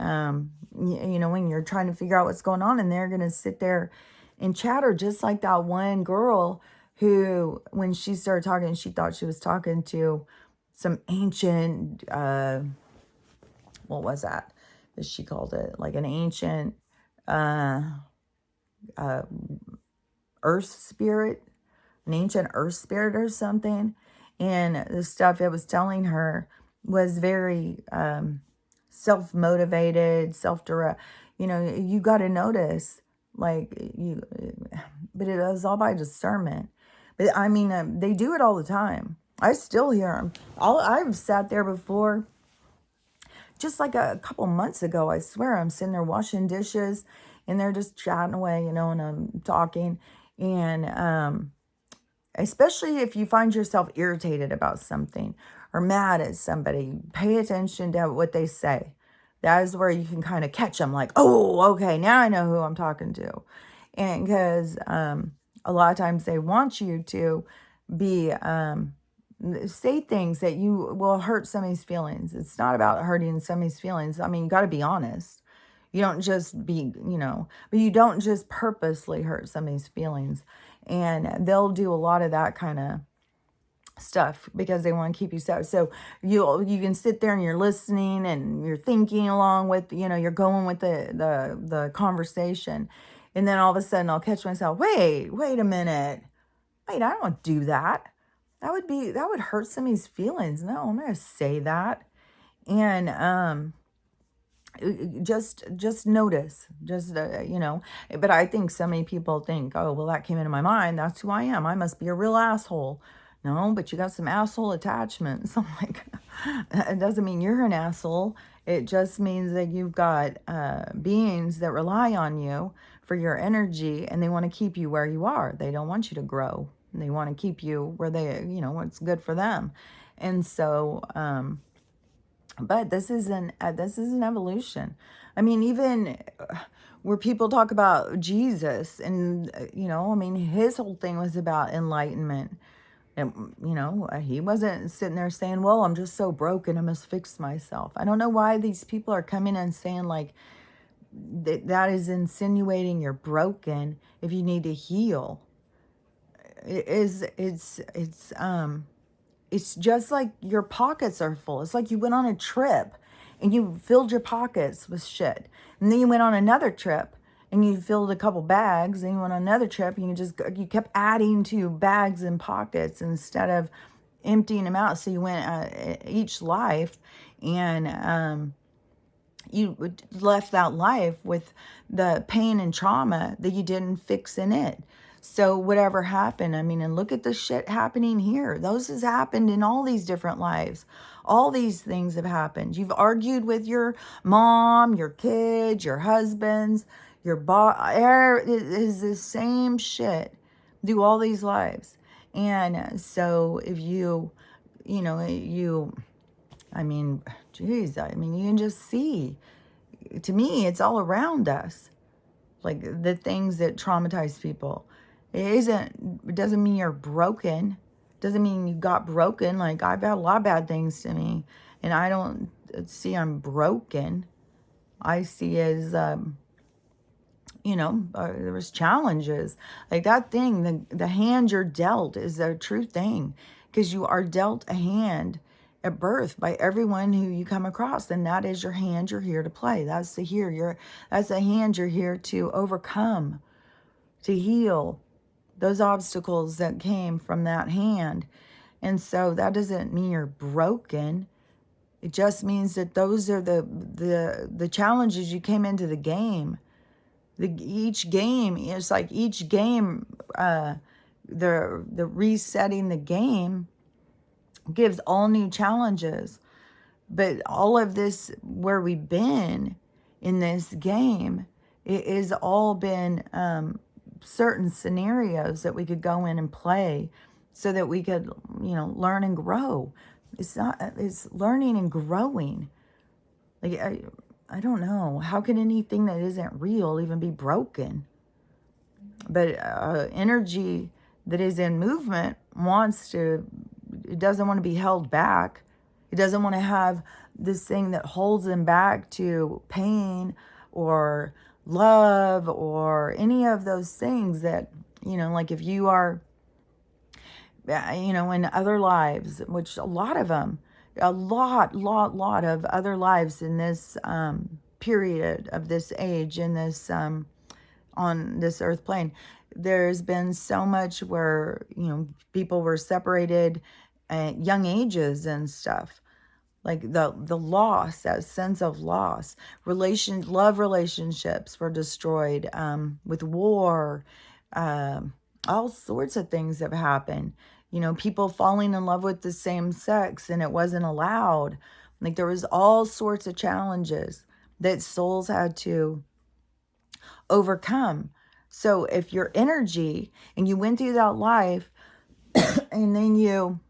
when you're trying to figure out what's going on, and they're going to sit there and chatter, just like that one girl who, when she started talking, she thought she was talking to some ancient, what was that? As she called it, like an ancient, earth spirit, an ancient earth spirit or something. And the stuff it was telling her was very self-motivated, self-direct. You got to notice, like, but it was all by discernment. But I mean, they do it all the time. I still hear them. I've sat there before, just like a couple months ago, I swear, I'm sitting there washing dishes and they're just chatting away, and I'm talking. And especially if you find yourself irritated about something or mad at somebody, pay attention to what they say. That is where you can kind of catch them, like, oh, okay, now I know who I'm talking to. And because a lot of times they want you to be, say things that you will hurt somebody's feelings. It's not about hurting somebody's feelings. I mean, you got to be honest. You don't just be, but you don't just purposely hurt somebody's feelings. And they'll do a lot of that kind of stuff because they want to keep you safe. So you can sit there and you're listening and you're thinking along with, you're going with the conversation. And then all of a sudden I'll catch myself, wait a minute. Wait, I don't want to do that. That would hurt somebody's feelings. No, I'm not going to say that. And, just notice, but I think so many people think, oh, well, that came into my mind, that's who I am, I must be a real asshole. No, but you got some asshole attachments. I'm like, it doesn't mean you're an asshole. It just means that you've got beings that rely on you for your energy, and they want to keep you where you are. They don't want you to grow. They want to keep you where they, what's good for them. And so But this is an evolution. I mean, even where people talk about Jesus, and I mean, his whole thing was about enlightenment. And he wasn't sitting there saying, "Well, I'm just so broken, I must fix myself." I don't know why these people are coming and saying like that is insinuating you're broken if you need to heal. It is it's just like your pockets are full. It's like you went on a trip and you filled your pockets with shit. And then you went on another trip and you filled a couple bags. And you went on another trip and you kept adding to bags and pockets instead of emptying them out. So you went each life and you left that life with the pain and trauma that you didn't fix in it. So whatever happened, I mean, and look at the shit happening here. Those has happened in all these different lives. All these things have happened. You've argued with your mom, your kids, your husbands, your boss. It is the same shit through all these lives. And so if I mean, geez, I mean, you can just see. To me, it's all around us. Like the things that traumatize people. It doesn't mean you're broken. It doesn't mean you got broken. Like I've had a lot of bad things to me, and I don't see I'm broken. I see as, there was challenges. Like that thing, the hand you're dealt is a true thing, because you are dealt a hand at birth by everyone who you come across, and that is your hand you're here to play. That's the hand you're here to overcome, to heal those obstacles that came from that hand. And so that doesn't mean you're broken. It just means that those are the challenges you came into the game. Each game, it's like each game, the resetting the game gives all new challenges. But all of this, where we've been in this game, it has all been certain scenarios that we could go in and play so that we could, learn and grow. It's learning and growing. Like, I don't know. How can anything that isn't real even be broken? But energy that is in movement it doesn't want to be held back. It doesn't want to have this thing that holds them back to pain or love or any of those things that, like if you are, in other lives, which a lot of them, a lot of other lives in this period of this age, in this, on this earth plane, there's been so much where, people were separated at young ages and stuff. Like the loss, that sense of loss. Love relationships were destroyed with war. All sorts of things have happened. People falling in love with the same sex and it wasn't allowed. Like there was all sorts of challenges that souls had to overcome. So if your energy and you went through that life and then you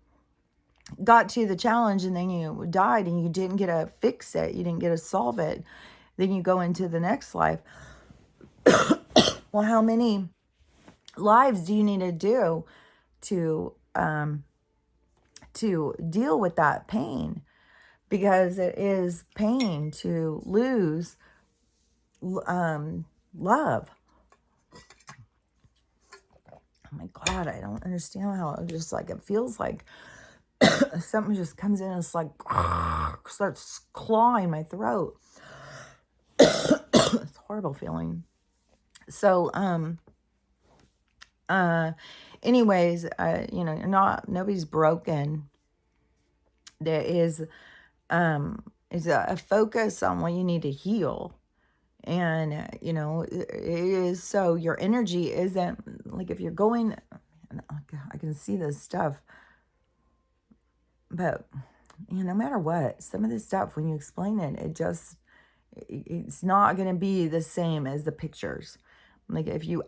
got to the challenge and then you died and you didn't get to fix it, you didn't get to solve it, then you go into the next life. Well, how many lives do you need to do to deal with that pain? Because it is pain to lose love. Oh my God, I don't understand how it feels like something just comes in and it's like starts clawing my throat. It's a horrible feeling. So anyways, nobody's broken. There is a focus on what you need to heal. And it is, so your energy isn't like, if you're going, I can see this stuff. But, no matter what, some of this stuff, when you explain it, it's not going to be the same as the pictures. Like if you,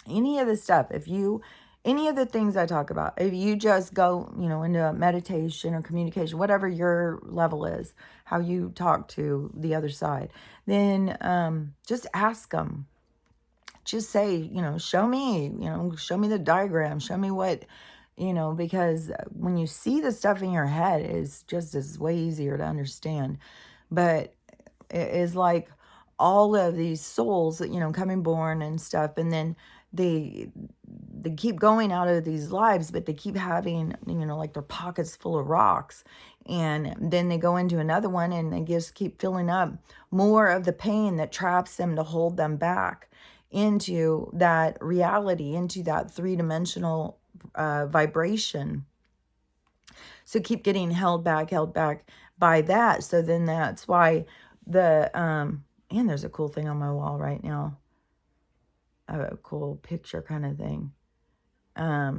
any of this stuff, if you any of the things I talk about, if you just go, into meditation or communication, whatever your level is, how you talk to the other side, then just ask them. Just say, show me the diagram, show me what, because when you see the stuff in your head, it's just is way easier to understand. But it is like all of these souls, coming born and stuff, and then they they keep going out of these lives, but they keep having, like their pockets full of rocks. And then they go into another one and they just keep filling up more of the pain that traps them to hold them back into that reality, into that three-dimensional vibration. So keep getting held back by that. So then that's why and there's a cool thing on my wall right now, a cool picture kind of thing. I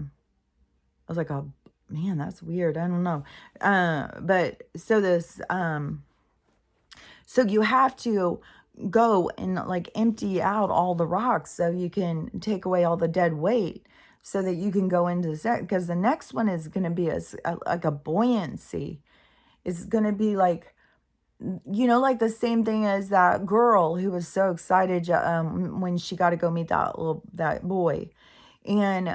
was like, oh man, that's weird. I don't know. But so so you have to go and like empty out all the rocks so you can take away all the dead weight so that you can go into the set, because the next one is going to be like a buoyancy. It's going to be like, like the same thing as that girl who was so excited when she got to go meet that boy. And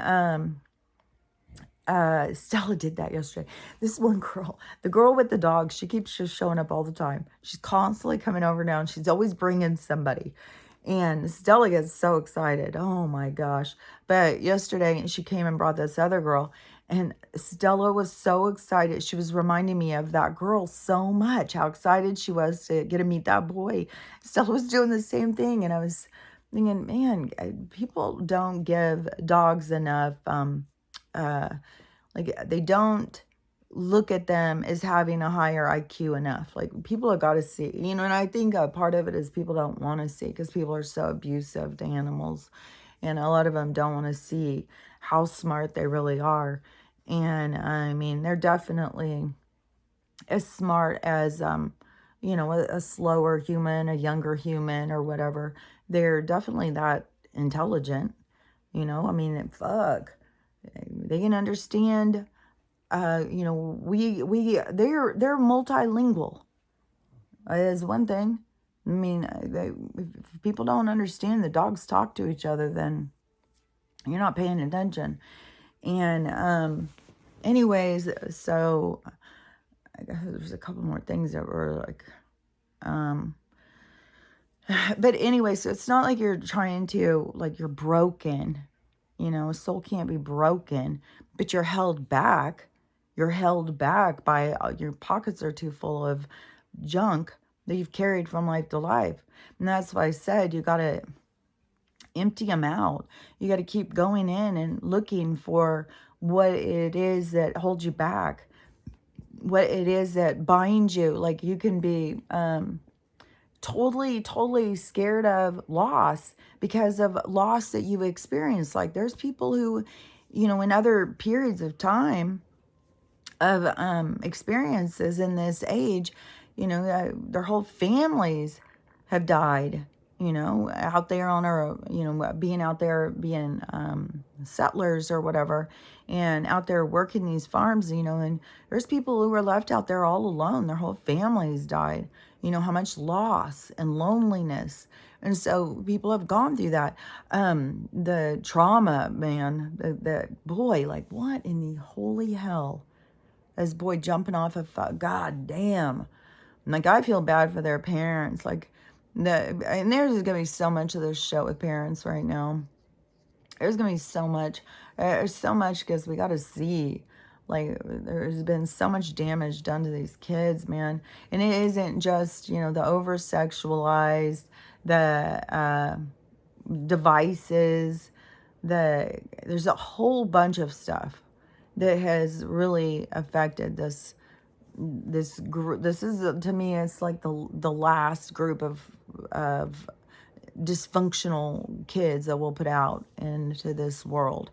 Stella did that yesterday. This one girl, the girl with the dog, she keeps just showing up all the time. She's constantly coming over now, and she's always bringing somebody. And Stella gets so excited. Oh my gosh. But yesterday she came and brought this other girl, and Stella was so excited. She was reminding me of that girl so much, how excited she was to get to meet that boy. Stella was doing the same thing. And I was thinking, man, people don't give dogs enough, like they don't look at them as having a higher IQ enough. Like people have got to see, and I think a part of it is people don't want to see because people are so abusive to animals, and a lot of them don't want to see how smart they really are. And I mean, they're definitely as smart as, a slower human, a younger human, or whatever. They're definitely that intelligent, I mean, fuck. They can understand, they're multilingual is one thing. I mean, if people don't understand the dogs talk to each other, then you're not paying attention. And anyways, so I guess there's a couple more things that were like, but anyway, so it's not like you're trying to, like you're broken. A soul can't be broken, but you're held back. You're held back by your pockets are too full of junk that you've carried from life to life. And that's why I said you got to empty them out. You got to keep going in and looking for what it is that holds you back, what it is that binds you. Like you can be totally scared of loss because of loss that you've experienced. Like there's people who, in other periods of time of experiences in this age, their whole families have died, out there on our, being out there, being settlers or whatever, and out there working these farms, and there's people who were left out there all alone. Their whole families died. How much loss and loneliness. And so people have gone through that. The trauma, man, the boy, like what in the holy hell? This boy jumping off of, God damn. Like I feel bad for their parents. Like and there's going to be so much of this show with parents right now. There's going to be so much. There's so much because we got to see. Like, there's been so much damage done to these kids, man. And it isn't just, the over-sexualized, the devices, there's a whole bunch of stuff that has really affected this group. This is, to me, it's like the last group of dysfunctional kids that we'll put out into this world.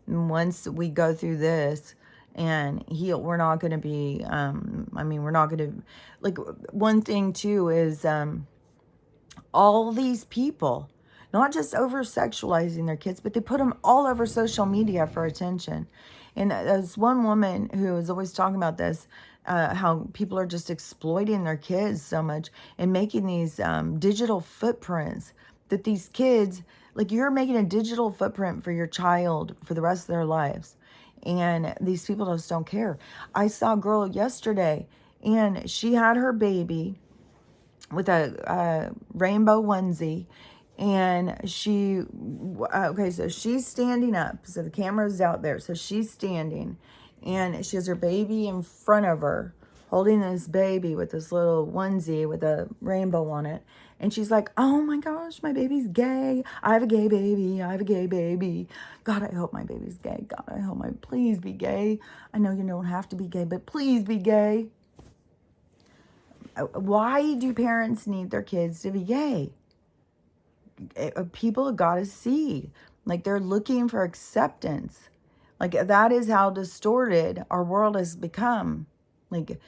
And once we go through this and heal, we're not going to be, we're not going to, like, one thing too is all these people, not just over sexualizing their kids, but they put them all over social media for attention. And there's one woman who is always talking about this, how people are just exploiting their kids so much and making these digital footprints that these kids, like, you're making a digital footprint for your child for the rest of their lives. And these people just don't care. I saw a girl yesterday, and she had her baby with a rainbow onesie, and she, okay, so she's standing up, so the camera's out there, so she's standing, and she has her baby in front of her, holding this baby with this little onesie with a rainbow on it, and she's like, oh my gosh, my baby's gay, I have a gay baby, I have a gay baby, God, I hope my baby's gay, God, I hope please be gay, I know you don't have to be gay, but please be gay. Why do parents need their kids to be gay? People have got to see, like, they're looking for acceptance. Like, that is how distorted our world has become. Like,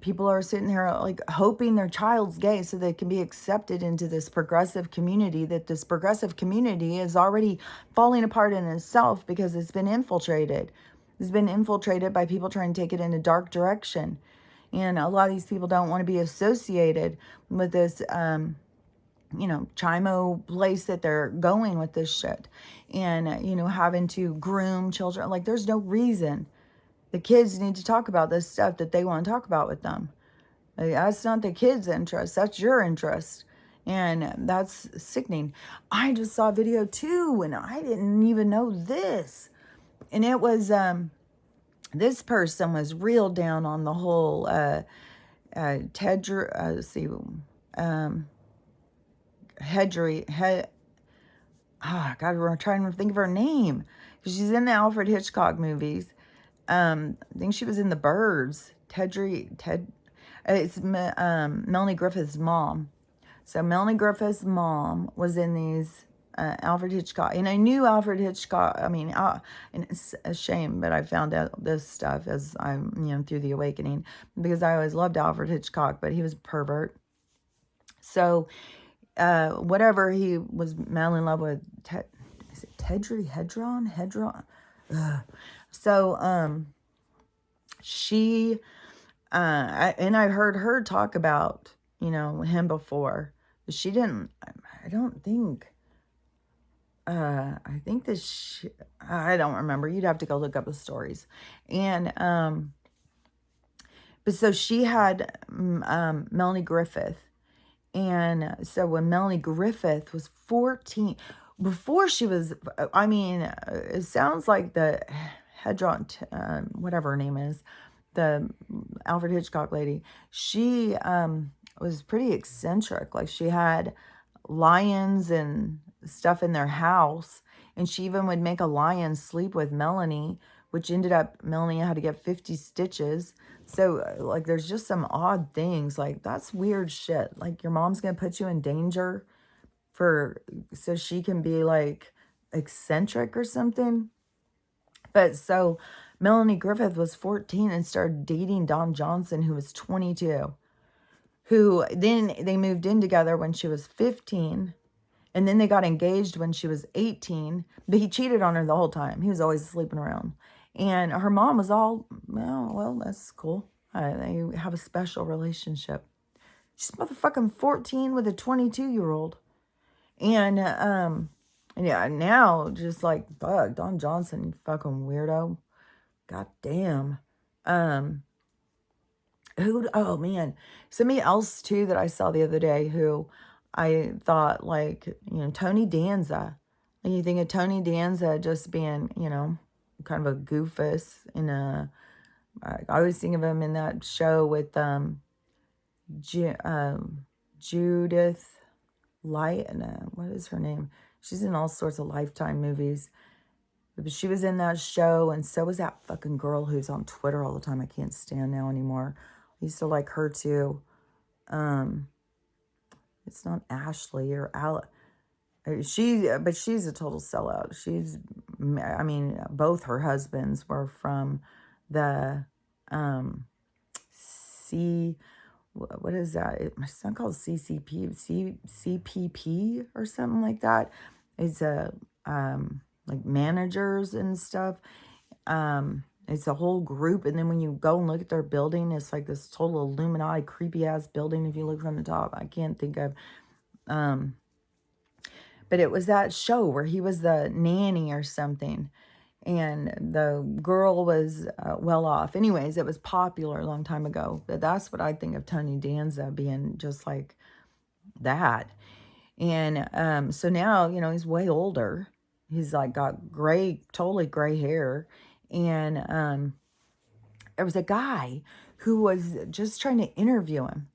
people are sitting there, like, hoping their child's gay so they can be accepted into this progressive community, that this progressive community is already falling apart in itself because it's been infiltrated. It's been infiltrated by people trying to take it in a dark direction. And a lot of these people don't want to be associated with this, chimo place that they're going with this shit. And, having to groom children. Like, there's no reason. The kids need to talk about this stuff that they want to talk about with them. Like, that's not the kids' interest. That's your interest. And that's sickening. I just saw a video too, and I didn't even know this. And it was... this person was real down on the whole God, we're trying to think of her name, because she's in the Alfred Hitchcock movies. I think she was in The Birds. It's Melanie Griffith's mom. So Melanie Griffith's mom was in these Alfred Hitchcock, and I knew Alfred Hitchcock. I mean, and it's a shame, but I found out this stuff as I'm, through the awakening, because I always loved Alfred Hitchcock, but he was a pervert. So, whatever, he was madly in love with is it Hedron? So, she, and I've heard her talk about, him before. She didn't. I don't think. I think this, I don't remember. You'd have to go look up the stories. And, but so she had, Melanie Griffith. And so when Melanie Griffith was 14, before she was, it sounds like the Hedron, whatever her name is, the Alfred Hitchcock lady, she, was pretty eccentric. Like, she had lions and stuff in their house, and she even would make a lion sleep with Melanie, which ended up Melanie had to get 50 stitches. So, like, there's just some odd things. Like, that's weird shit. Like, your mom's gonna put you in danger so she can be, like, eccentric or something. But so Melanie Griffith was 14 and started dating Don Johnson, who was 22, who then they moved in together when she was 15. And then they got engaged when she was 18, but he cheated on her the whole time. He was always sleeping around. And her mom was all, well, that's cool. They have a special relationship. She's motherfucking 14 with a 22-year-old. And, yeah, now just like, fuck, Don Johnson, you fucking weirdo. God damn. Oh man, somebody else too that I saw the other day who I thought, like, Tony Danza. And you think of Tony Danza just being, kind of a goofus I always think of him in that show with Judith Light, what is her name? She's in all sorts of Lifetime movies. But she was in that show, and so was that fucking girl who's on Twitter all the time. I can't stand now anymore. I used to like her too. It's not Ashley or Al. But she's a total sellout. Both her husbands were from the what is that? It's not called CPP or something like that. It's a like managers and stuff. It's a whole group, and then when you go and look at their building, it's like this total Illuminati creepy ass building. If you look from the top, I can't think of. But it was that show where he was the nanny or something, and the girl was well off. Anyways, it was popular a long time ago. But that's what I think of Tony Danza being, just like that. And so now, he's way older. He's like got totally gray hair. And there was a guy who was just trying to interview him.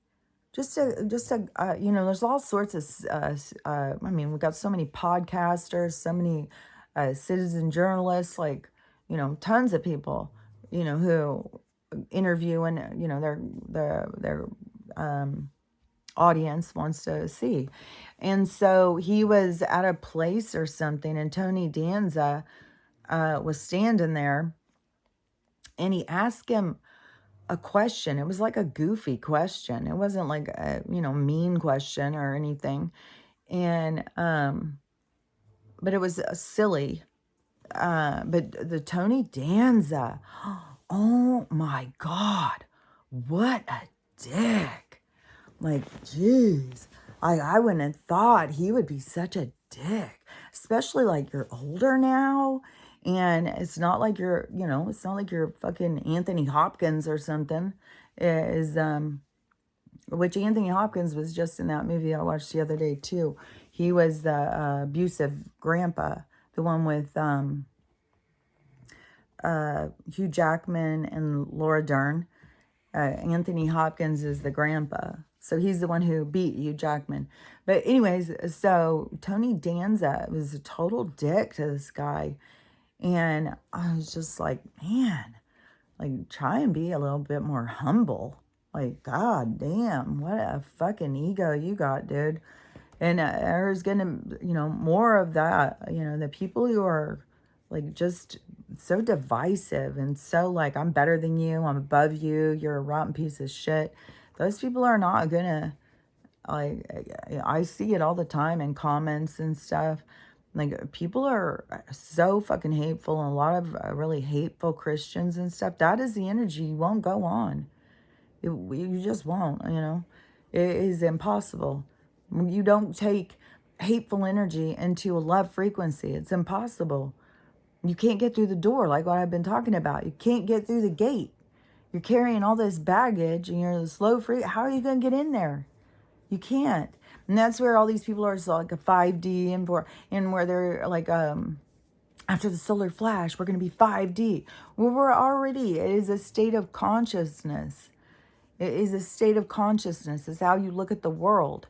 There's all sorts of, I mean, we've got so many podcasters, so many citizen journalists, like, tons of people, who interview, and, their audience wants to see. And so he was at a place or something, and Tony Danza was standing there, and he asked him a question. It was like a goofy question. It wasn't like a, mean question or anything. And, but it was silly. But the Tony Danza, oh my God, what a dick. Like, jeez, I wouldn't have thought he would be such a dick, especially like you're older now. And it's not like it's not like you're fucking Anthony Hopkins or something. Which Anthony Hopkins was just in that movie I watched the other day too. He was the abusive grandpa, the one with Hugh Jackman and Laura Dern. Anthony Hopkins is the grandpa. So he's the one who beat Hugh Jackman. But anyways, so Tony Danza was a total dick to this guy. And I was just like, man, like, try and be a little bit more humble. Like, god damn, what a fucking ego you got, dude. And there's gonna, more of that. The people who are like just so divisive and so like, I'm better than you, I'm above you, you're a rotten piece of shit. Those people are not gonna, like, I see it all the time in comments and stuff. Like, people are so fucking hateful, and a lot of really hateful Christians and stuff. That is the energy you won't go on. You just won't, It is impossible. You don't take hateful energy into a love frequency. It's impossible. You can't get through the door, like what I've been talking about. You can't get through the gate. You're carrying all this baggage, and you're slow free. How are you going to get in there? You can't. And that's where all these people are, so like a 5D and where they're like, after the solar flash, we're going to be 5D. Well, it is a state of consciousness. It is a state of consciousness. It's how you look at the world.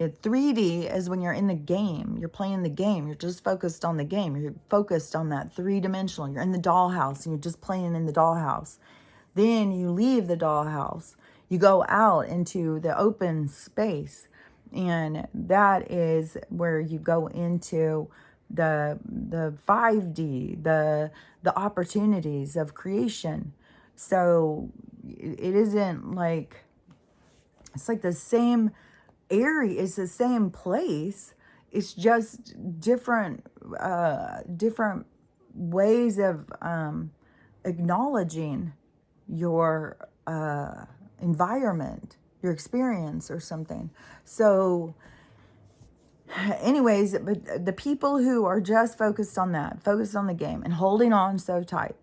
3D is when you're in the game. You're playing the game. You're just focused on the game. You're focused on that three-dimensional. You're in the dollhouse, and you're just playing in the dollhouse. Then you leave the dollhouse. You go out into the open space. And that is where you go into the 5D, the opportunities of creation. So it isn't like, it's like the same area, it's the same place. It's just different ways of acknowledging your environment, your experience or something. So anyways, but the people who are just focused on that, focused on the game and holding on so tight,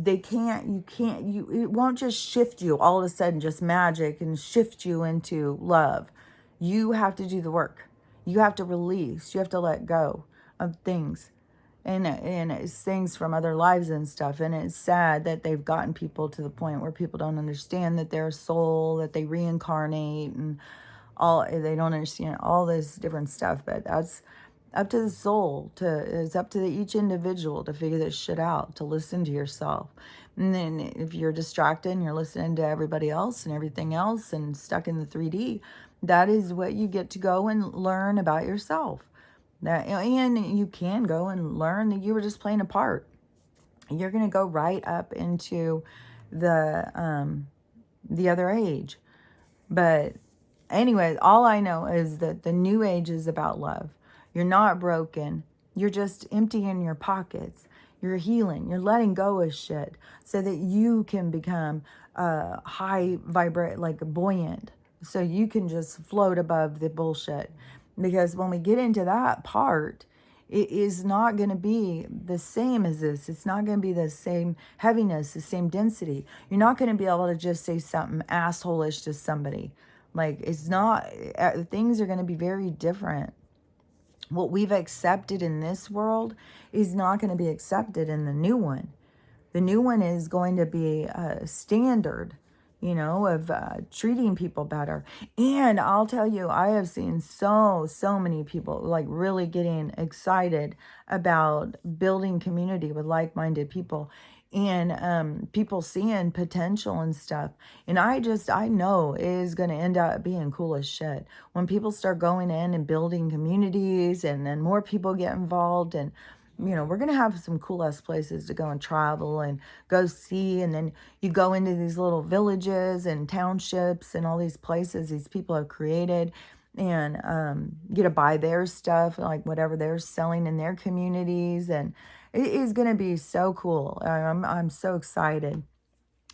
it won't just shift you all of a sudden, just magic and shift you into love. You have to do the work. You have to release. You have to let go of things. And it's things from other lives and stuff. And it's sad that they've gotten people to the point where people don't understand that they're a soul, that they reincarnate, and they don't understand all this different stuff. But that's up to the soul. It's up to each individual to figure this shit out, to listen to yourself. And then if you're distracted and you're listening to everybody else and everything else and stuck in the 3D, that is what you get to go and learn about yourself. And you can go and learn that you were just playing a part. You're going to go right up into the other age. But anyways, all I know is that the new age is about love. You're not broken. You're just emptying your pockets. You're healing. You're letting go of shit so that you can become high vibrate, like buoyant. So you can just float above the bullshit. Because when we get into that part, it is not going to be the same as this. It's not going to be the same heaviness, the same density. You're not going to be able to just say something asshole-ish to somebody. Like, it's not, things are going to be very different. What we've accepted in this world is not going to be accepted in the new one. The new one is going to be a standard, of treating people better. And I'll tell you, I have seen so many people like really getting excited about building community with like-minded people, and people seeing potential and stuff. And I know it is going to end up being cool as shit when people start going in and building communities, and then more people get involved. And we're going to have some cool ass places to go and travel and go see. And then you go into these little villages and townships and all these places these people have created, and get to buy their stuff, like whatever they're selling in their communities. And it is going to be so cool. I'm so excited.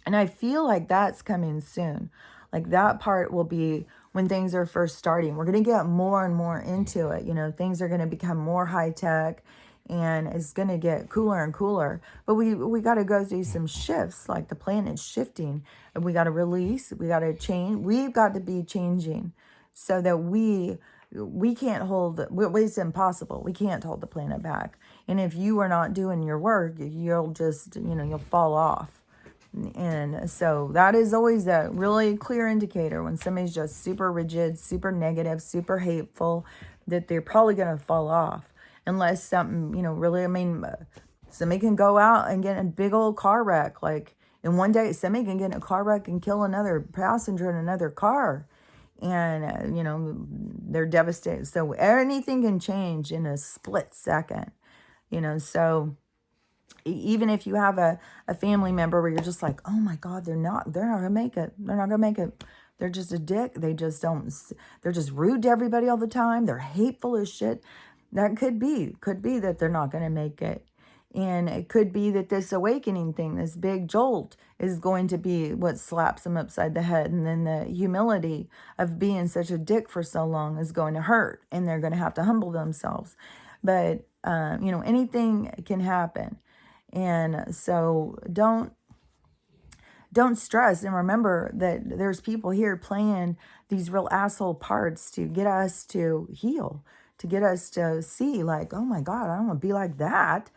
And I feel like that's coming soon. Like that part will be when things are first starting. We're going to get more and more into it. Things are going to become more high tech, and it's going to get cooler and cooler. But we got to go through some shifts, like the planet's shifting, and we got to release, we got to change. We've got to be changing so that we can't hold it's impossible. We can't hold the planet back. And if you are not doing your work, you'll just, you'll fall off. And so that is always a really clear indicator when somebody's just super rigid, super negative, super hateful, that they're probably going to fall off. Unless something, really, somebody can go out and get a big old car wreck. Like in one day, somebody can get in a car wreck and kill another passenger in another car. And, they're devastated. So anything can change in a split second, so even if you have a family member where you're just like, oh my God, they're not gonna make it. They're not gonna make it. They're just a dick. They're just rude to everybody all the time. They're hateful as shit. That could be that they're not gonna make it. And it could be that this awakening thing, this big jolt, is going to be what slaps them upside the head. And then the humility of being such a dick for so long is going to hurt. And they're going to have to humble themselves. But, anything can happen. And so don't stress, and remember that there's people here playing these real asshole parts to get us to heal, to get us to see like, oh my God, I don't want to be like that.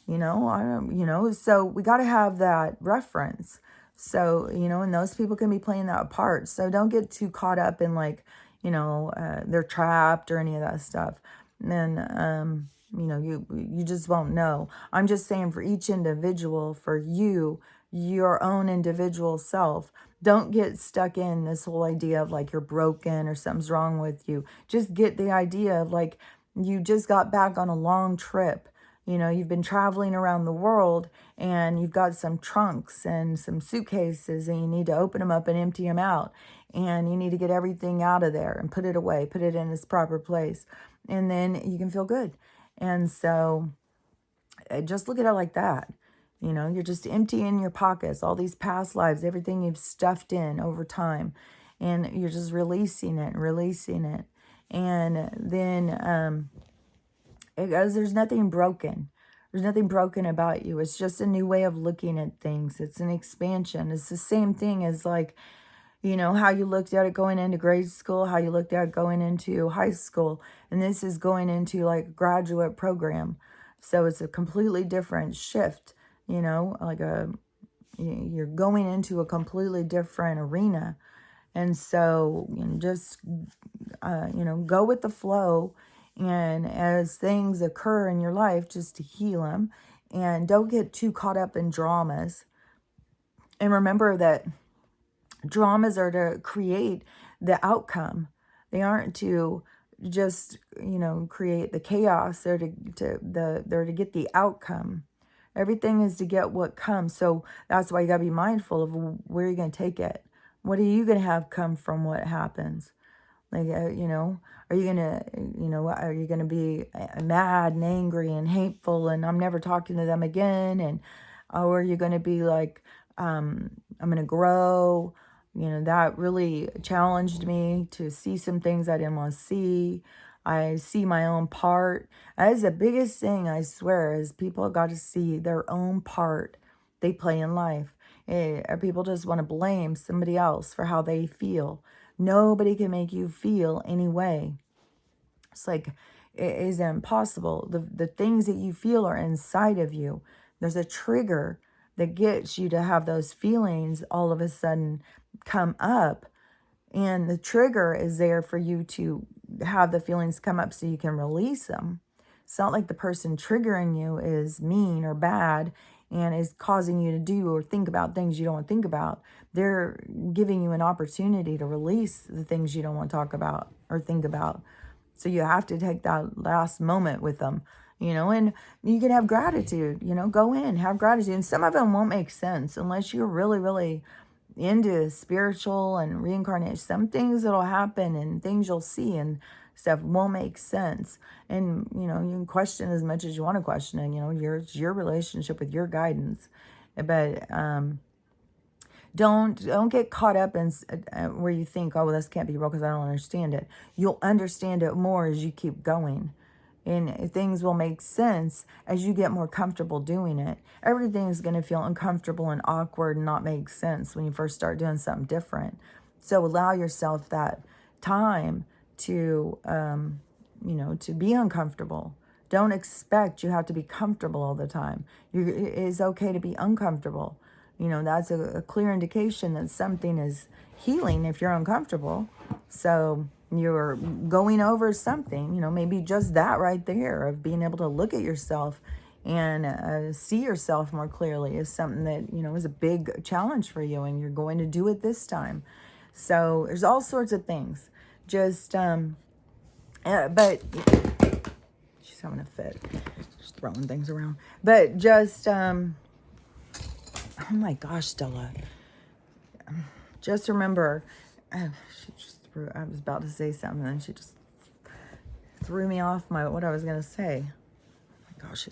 So we got to have that reference. So, and those people can be playing that part. So don't get too caught up in like, they're trapped or any of that stuff. And then, you just won't know. I'm just saying for each individual, for you, your own individual self, don't get stuck in this whole idea of like you're broken or something's wrong with you. Just get the idea of like you just got back on a long trip. You've been traveling around the world, and you've got some trunks and some suitcases, and you need to open them up and empty them out. And you need to get everything out of there and put it away, put it in its proper place. And then you can feel good. And so just look at it like that. You're just emptying your pockets, all these past lives, everything you've stuffed in over time. And you're just releasing it and releasing it. And then there's nothing broken. There's nothing broken about you. It's just a new way of looking at things. It's an expansion. It's the same thing as like, how you looked at it going into grade school, how you looked at it going into high school. And this is going into like a graduate program. So it's a completely different shift, like you're going into a completely different arena. And so just, go with the flow. And as things occur in your life, just to heal them. And don't get too caught up in dramas. And remember that dramas are to create the outcome. They aren't to just, create the chaos. They're they're to get the outcome. Everything is to get what comes. So that's why you got to be mindful of where you're going to take it. What are you going to have come from what happens? Like, are you going to, are you going to be mad and angry and hateful and I'm never talking to them again? And, or are you going to be like, I'm going to grow? That really challenged me to see some things I didn't want to see. I see my own part. That is the biggest thing, I swear, is people got to see their own part they play in life. People just want to blame somebody else for how they feel. Nobody can make you feel any way. It's like it is impossible. The things that you feel are inside of you. There's a trigger that gets you to have those feelings all of a sudden come up. And the trigger is there for you to have the feelings come up so you can release them. It's not like the person triggering you is mean or bad and is causing you to do or think about things you don't want to think about. They're giving you an opportunity to release the things you don't want to talk about or think about. So you have to take that last moment with them, and you can have gratitude, go in, have gratitude. And some of them won't make sense unless you're really, really into spiritual and reincarnation. Some things that'll happen and things you'll see and stuff won't make sense. And, you can question as much as you want to question it, your relationship with your guidance. But, don't get caught up in where you think, oh, well, this can't be real because I don't understand it. You'll understand it more as you keep going. And things will make sense as you get more comfortable doing it. Everything is going to feel uncomfortable and awkward and not make sense when you first start doing something different. So allow yourself that time to, to be uncomfortable. Don't expect you have to be comfortable all the time. It is okay to be uncomfortable. That's a clear indication that something is healing if you're uncomfortable. So you're going over something, maybe just that right there of being able to look at yourself and see yourself more clearly is something that, is a big challenge for you and you're going to do it this time. So there's all sorts of things. Just, but she's having a fit, just throwing things around. But just, oh my gosh, Stella. Just remember, I was about to say something and she just threw me off what I was going to say. Oh my gosh,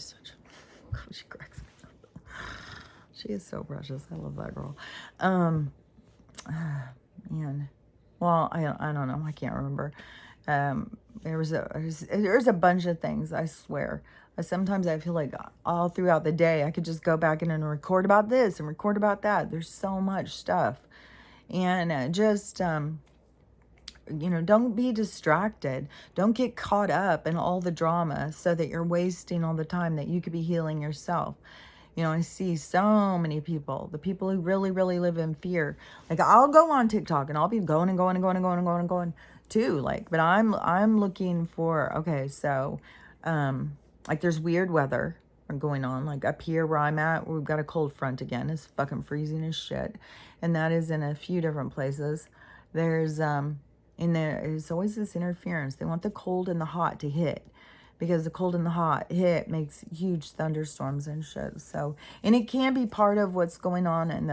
she cracks me up. She is so precious. I love that girl. Man. Well, I don't know. I can't remember. There's a bunch of things, I swear. Sometimes I feel like all throughout the day, I could just go back in and record about this and record about that. There's so much stuff. And don't be distracted. Don't get caught up in all the drama so that you're wasting all the time that you could be healing yourself. I see so many people, the people who really, really live in fear. Like I'll go on TikTok and I'll be going and going and going and going and going and going too. But I'm looking for, okay, so, like there's weird weather going on. Like up here where I'm at, we've got a cold front again. It's fucking freezing as shit. And that is in a few different places. There's, there's always this interference. They want the cold and the hot to hit. Because the cold and the hot hit makes huge thunderstorms and shit. So, and it can be part of what's going on in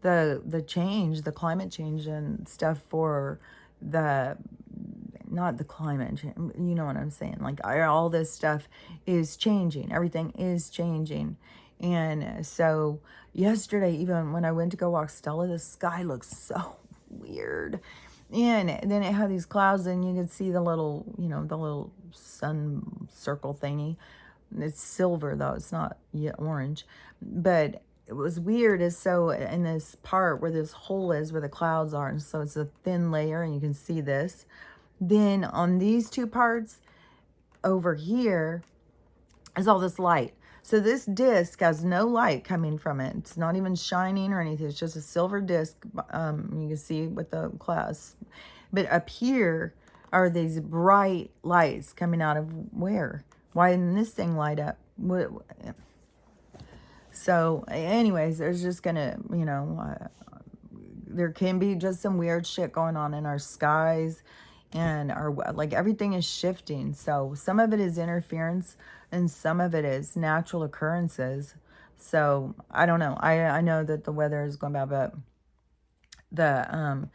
the change, the climate change and stuff for not the climate change, you know what I'm saying? Like all this stuff is changing. Everything is changing. And so yesterday, even when I went to go walk Stella, the sky looks so weird. And then it had these clouds and you could see the little, the little sun circle thingy. It's silver though. It's not yet orange. But it was weird is so in this part where this hole is where the clouds are. And so it's a thin layer and you can see this. Then on these two parts over here is all this light. So this disc has no light coming from it. It's not even shining or anything. It's just a silver disc. You can see with the clouds. But up here are these bright lights coming out of where? Why didn't this thing light up? So anyways, there's just going to, there can be just some weird shit going on in our skies. And like everything is shifting. So some of it is interference and some of it is natural occurrences. So I don't know. I know that the weather is going bad, but So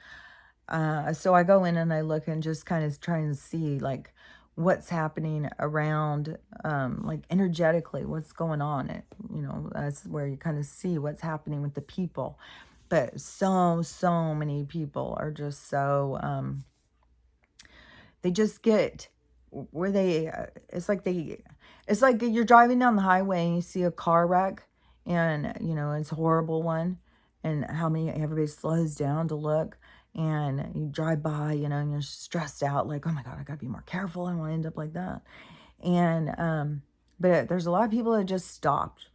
I go in and I look and just kind of trying to see like what's happening around, like energetically, what's going on. That's where you kind of see what's happening with the people. But so many people are just so, they just get where it's like you're driving down the highway and you see a car wreck, and it's a horrible one, and everybody slows down to look, and you drive by, and you're stressed out like, oh my god, I gotta be more careful, I don't want to end up like that. And but there's a lot of people that just stopped.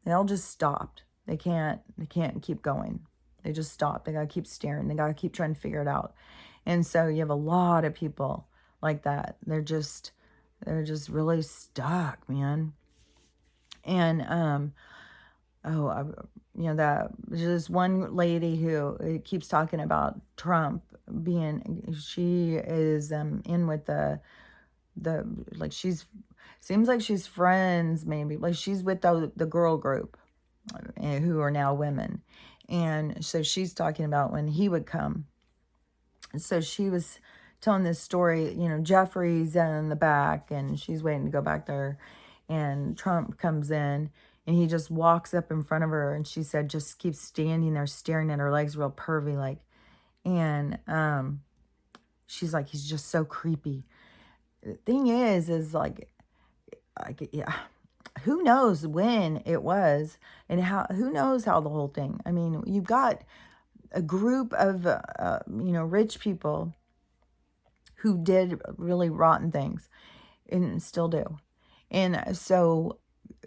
They all just stopped. They can't keep going. They just stop. They gotta keep staring. They gotta keep trying to figure it out. And so you have a lot of people like that. They're just really stuck, man. And that there's this one lady who keeps talking about Trump being. She is in with the like she's seems like she's friends, maybe like she's with the girl group, who are now women. And so she's talking about when he would come. So she was telling this story, Jeffrey's in the back and she's waiting to go back there, and Trump comes in and he just walks up in front of her, and she said just keeps standing there staring at her legs real pervy like. And she's like, he's just so creepy. The thing is like, yeah, who knows when it was, and who knows how the whole thing, I mean, you've got a group of rich people who did really rotten things and still do. And so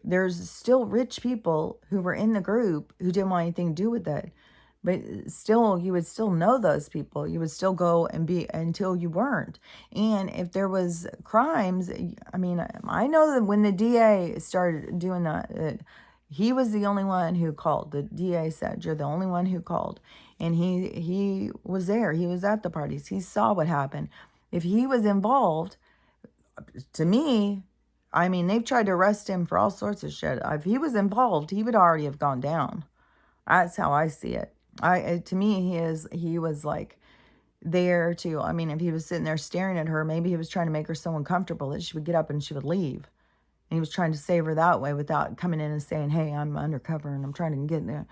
there's still rich people who were in the group who didn't want anything to do with it. But still, you would still know those people. You would still go and be until you weren't. And if there was crimes, I mean, I know that when the DA started doing that, he was the only one who called. The DA said, you're the only one who called. And he was there. He was at the parties. He saw what happened. If he was involved, to me, I mean, they've tried to arrest him for all sorts of shit. If he was involved, he would already have gone down. That's how I see it. To me, he was like there to, I mean, if he was sitting there staring at her, maybe he was trying to make her so uncomfortable that she would get up and she would leave. And he was trying to save her that way without coming in and saying, hey, I'm undercover and I'm trying to get there,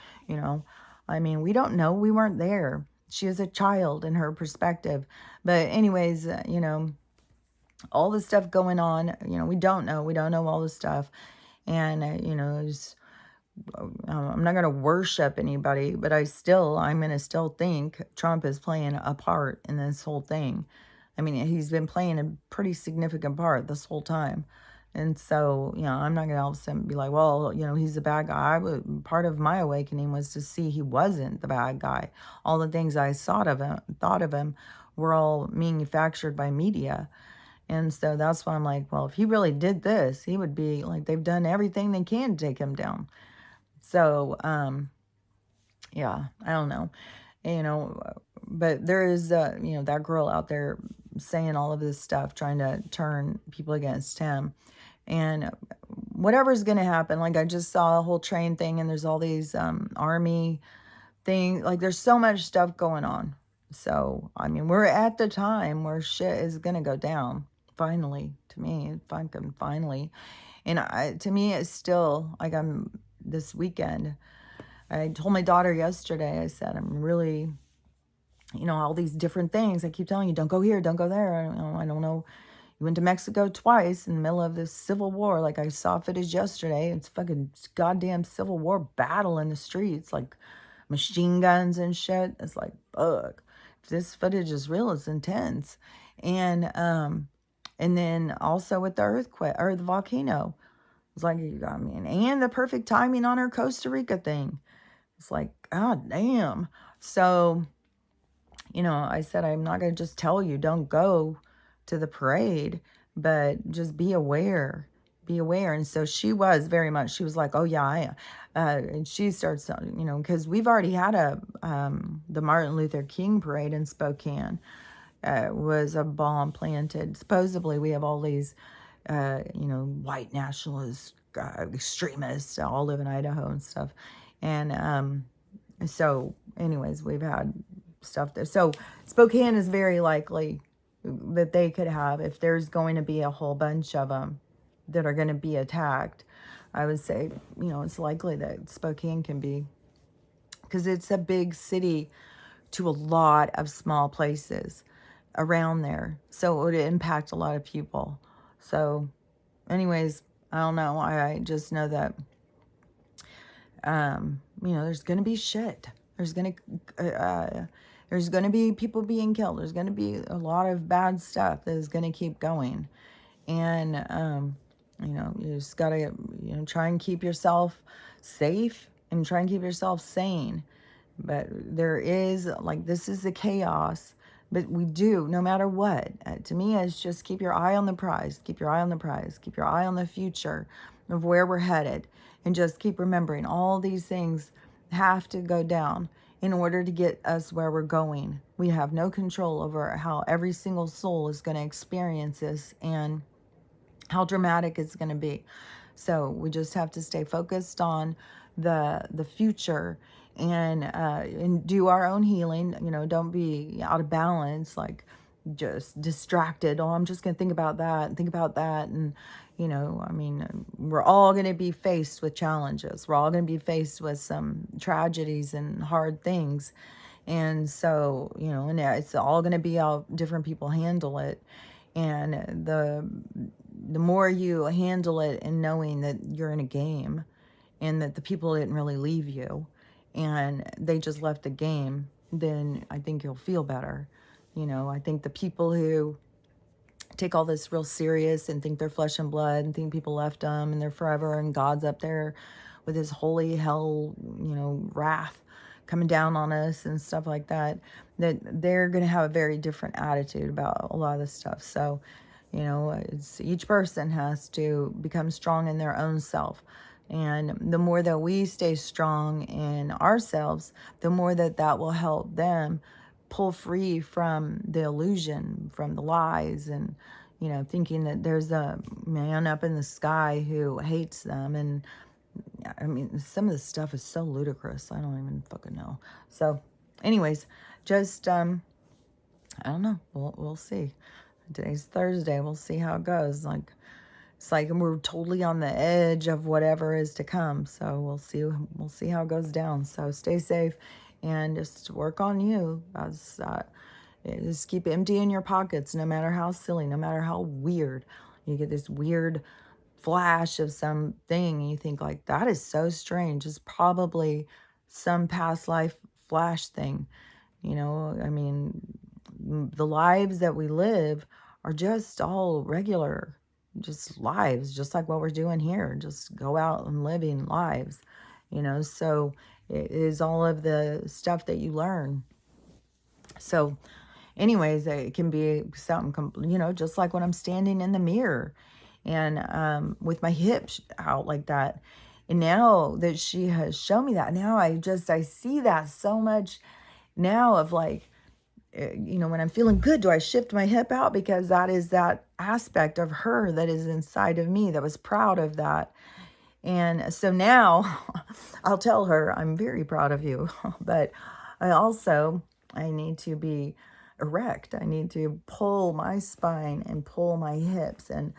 I mean, we don't know. We weren't there. She is a child in her perspective. But anyways, all this stuff going on, we don't know. We don't know all this stuff. And, I'm not going to worship anybody, but I'm going to still think Trump is playing a part in this whole thing. I mean, he's been playing a pretty significant part this whole time. And so, I'm not going to all of a sudden be like, well, he's a bad guy. Part of my awakening was to see he wasn't the bad guy. All the things I thought of him were all manufactured by media. And so that's why I'm like, well, if he really did this, he would be like, they've done everything they can to take him down. So, yeah, I don't know, but there is, that girl out there saying all of this stuff, trying to turn people against him, and whatever's going to happen. Like, I just saw a whole train thing, and there's all these, army things, like there's so much stuff going on. So, I mean, we're at the time where shit is going to go down. Finally, to me, finally. And to me, it's still like this weekend, I told my daughter yesterday, I said, I'm really, all these different things. I keep telling you, don't go here, don't go there. I don't know. You went to Mexico twice in the middle of this civil war. Like I saw footage yesterday. It's fucking goddamn civil war battle in the streets, like machine guns and shit. It's like, fuck. If this footage is real, it's intense. And then also with the earthquake or the volcano. It's like, I mean, and the perfect timing on her Costa Rica thing. It's like, God damn. So, I said, I'm not going to just tell you, don't go to the parade, but just be aware. Be aware. And so she was she was like, oh yeah, and she starts, because we've already had the Martin Luther King parade in Spokane. Was a bomb planted. Supposedly we have all these white nationalist extremists all live in Idaho and stuff. And so anyways, we've had stuff there. So Spokane is very likely that they could have, if there's going to be a whole bunch of them that are going to be attacked, I would say, it's likely that Spokane can be, because it's a big city to a lot of small places around there. So it would impact a lot of people. So anyways, I don't know. I just know that, there's going to be shit. There's going to be people being killed. There's going to be a lot of bad stuff that is going to keep going. And, you just got to, try and keep yourself safe and try and keep yourself sane. But there is, like, this is the chaos. But we do, no matter what. To me, it's just keep your eye on the prize. Keep your eye on the prize. Keep your eye on the future of where we're headed. And just keep remembering all these things have to go down in order to get us where we're going. We have no control over how every single soul is going to experience this and how dramatic it's going to be. So we just have to stay focused on the future and do our own healing. Don't be out of balance, like just distracted. Oh, I'm just going to think about that and think about that. And, we're all going to be faced with challenges. We're all going to be faced with some tragedies and hard things. And so, and it's all going to be how different people handle it. And the more you handle it and knowing that you're in a game and that the people didn't really leave you and they just left the game, then I think you'll feel better. I think the people who take all this real serious and think they're flesh and blood and think people left them and they're forever and God's up there with his holy hell, wrath coming down on us and stuff like that, that they're going to have a very different attitude about a lot of this stuff. So, it's each person has to become strong in their own self. And the more that we stay strong in ourselves, the more that will help them pull free from the illusion, from the lies, and, thinking that there's a man up in the sky who hates them. And some of this stuff is so ludicrous. I don't even fucking know. So anyways, just, I don't know. We'll see. Today's Thursday. We'll see how it goes. It's like we're totally on the edge of whatever is to come. So we'll see how it goes down. So stay safe and just work on you. Just keep emptying your pockets, no matter how silly, no matter how weird. You get this weird flash of something and you think, like, that is so strange. It's probably some past life flash thing. The lives that we live are just all regular, just lives, just like what we're doing here. Just go out and living lives, so it is all of the stuff that you learn. So anyways, it can be something, just like when I'm standing in the mirror and with my hips out like that. And now that she has shown me that, now I see that so much now of like, when I'm feeling good, do I shift my hip out? Because that is that aspect of her that is inside of me that was proud of that. And so now I'll tell her, I'm very proud of you. But I need to be erect. I need to pull my spine and pull my hips. And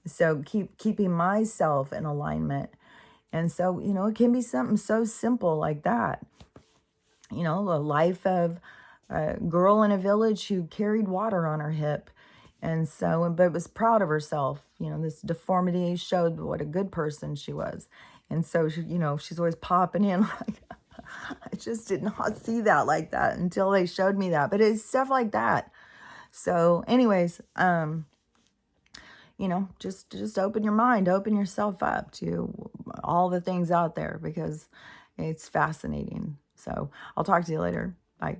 so keeping myself in alignment. And so, it can be something so simple like that. A life of a girl in a village who carried water on her hip. And so, but was proud of herself. This deformity showed what a good person she was. And so, she's always popping in like, I just did not see that like that until they showed me that. But it's stuff like that. So anyways, just open your mind, open yourself up to all the things out there because it's fascinating. So I'll talk to you later. Bye.